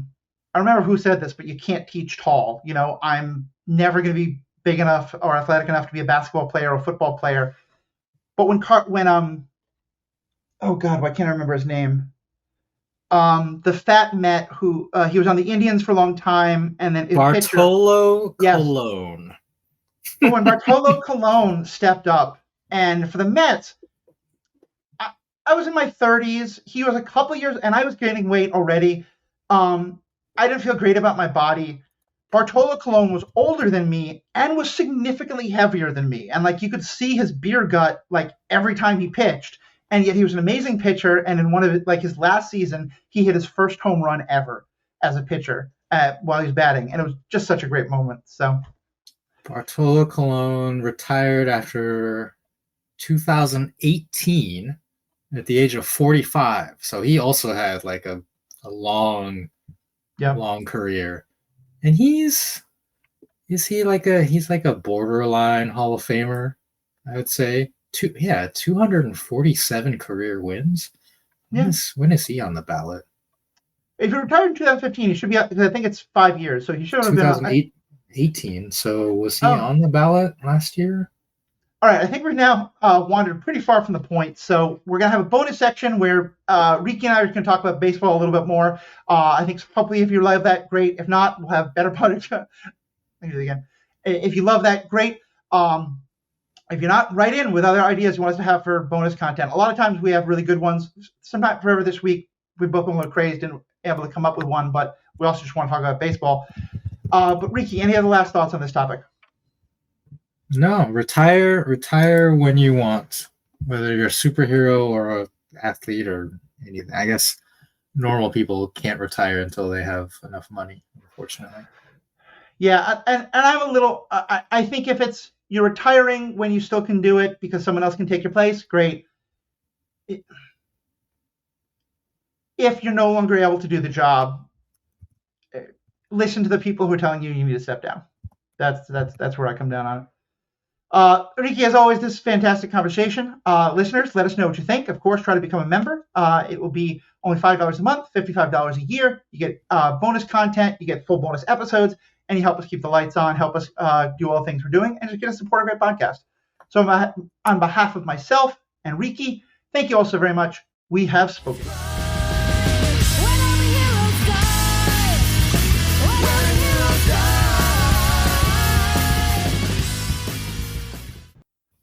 [SPEAKER 4] remember who said this, but you can't teach tall. I'm never going to be big enough or athletic enough to be a basketball player or a football player. But oh God, why can't I remember his name? The fat Met who he was on the Indians for a long time, and then
[SPEAKER 5] Bartolo Colon.
[SPEAKER 4] But when Bartolo Colon stepped up, and for the Mets, I was in my 30s. He was a couple years, and I was gaining weight already. I didn't feel great about my body. Bartolo Colon was older than me and was significantly heavier than me. And you could see his beer gut every time he pitched. And yet he was an amazing pitcher. And in one of his last season, he hit his first home run ever as a pitcher while he was batting. And it was just such a great moment. So
[SPEAKER 5] Bartolo Colon retired after 2018 at the age of 45. So he also had a long career. And he's like a borderline Hall of Famer, I would say. 247 career wins.
[SPEAKER 4] Yeah.
[SPEAKER 5] When is he on the ballot?
[SPEAKER 4] If he retired in 2015, he should be, because I think it's 5 years. So he should have been
[SPEAKER 5] 2018. So was he on the ballot last year?
[SPEAKER 4] All right, I think we've now wandered pretty far from the point, so we're going to have a bonus section where Riki and I are going to talk about baseball a little bit more. I think hopefully if you love that, great. If not, we'll have better bonus. Let me do it again. If you love that, great. If you're not, write in with other ideas you want us to have for bonus content. A lot of times we have really good ones. Sometimes, forever this week, we've both been a little crazed and able to come up with one, but we also just want to talk about baseball. But Riki, any other last thoughts on this topic?
[SPEAKER 5] No, retire when you want, whether you're a superhero or an athlete or anything. I guess normal people can't retire until they have enough money, unfortunately.
[SPEAKER 4] Yeah, and I'm a little, I think if you're retiring when you still can do it because someone else can take your place, great. If you're no longer able to do the job, listen to the people who are telling you need to step down. That's where I come down on it. Riki, as always, this is fantastic conversation. Listeners, let us know what you think. Of course, try to become a member. It will be only $5 a month, $55 a year. You get bonus content, you get full bonus episodes, and you help us keep the lights on, help us do all the things we're doing, and just get us support a great podcast. So on behalf of myself and Riki, thank you all so very much. We have spoken.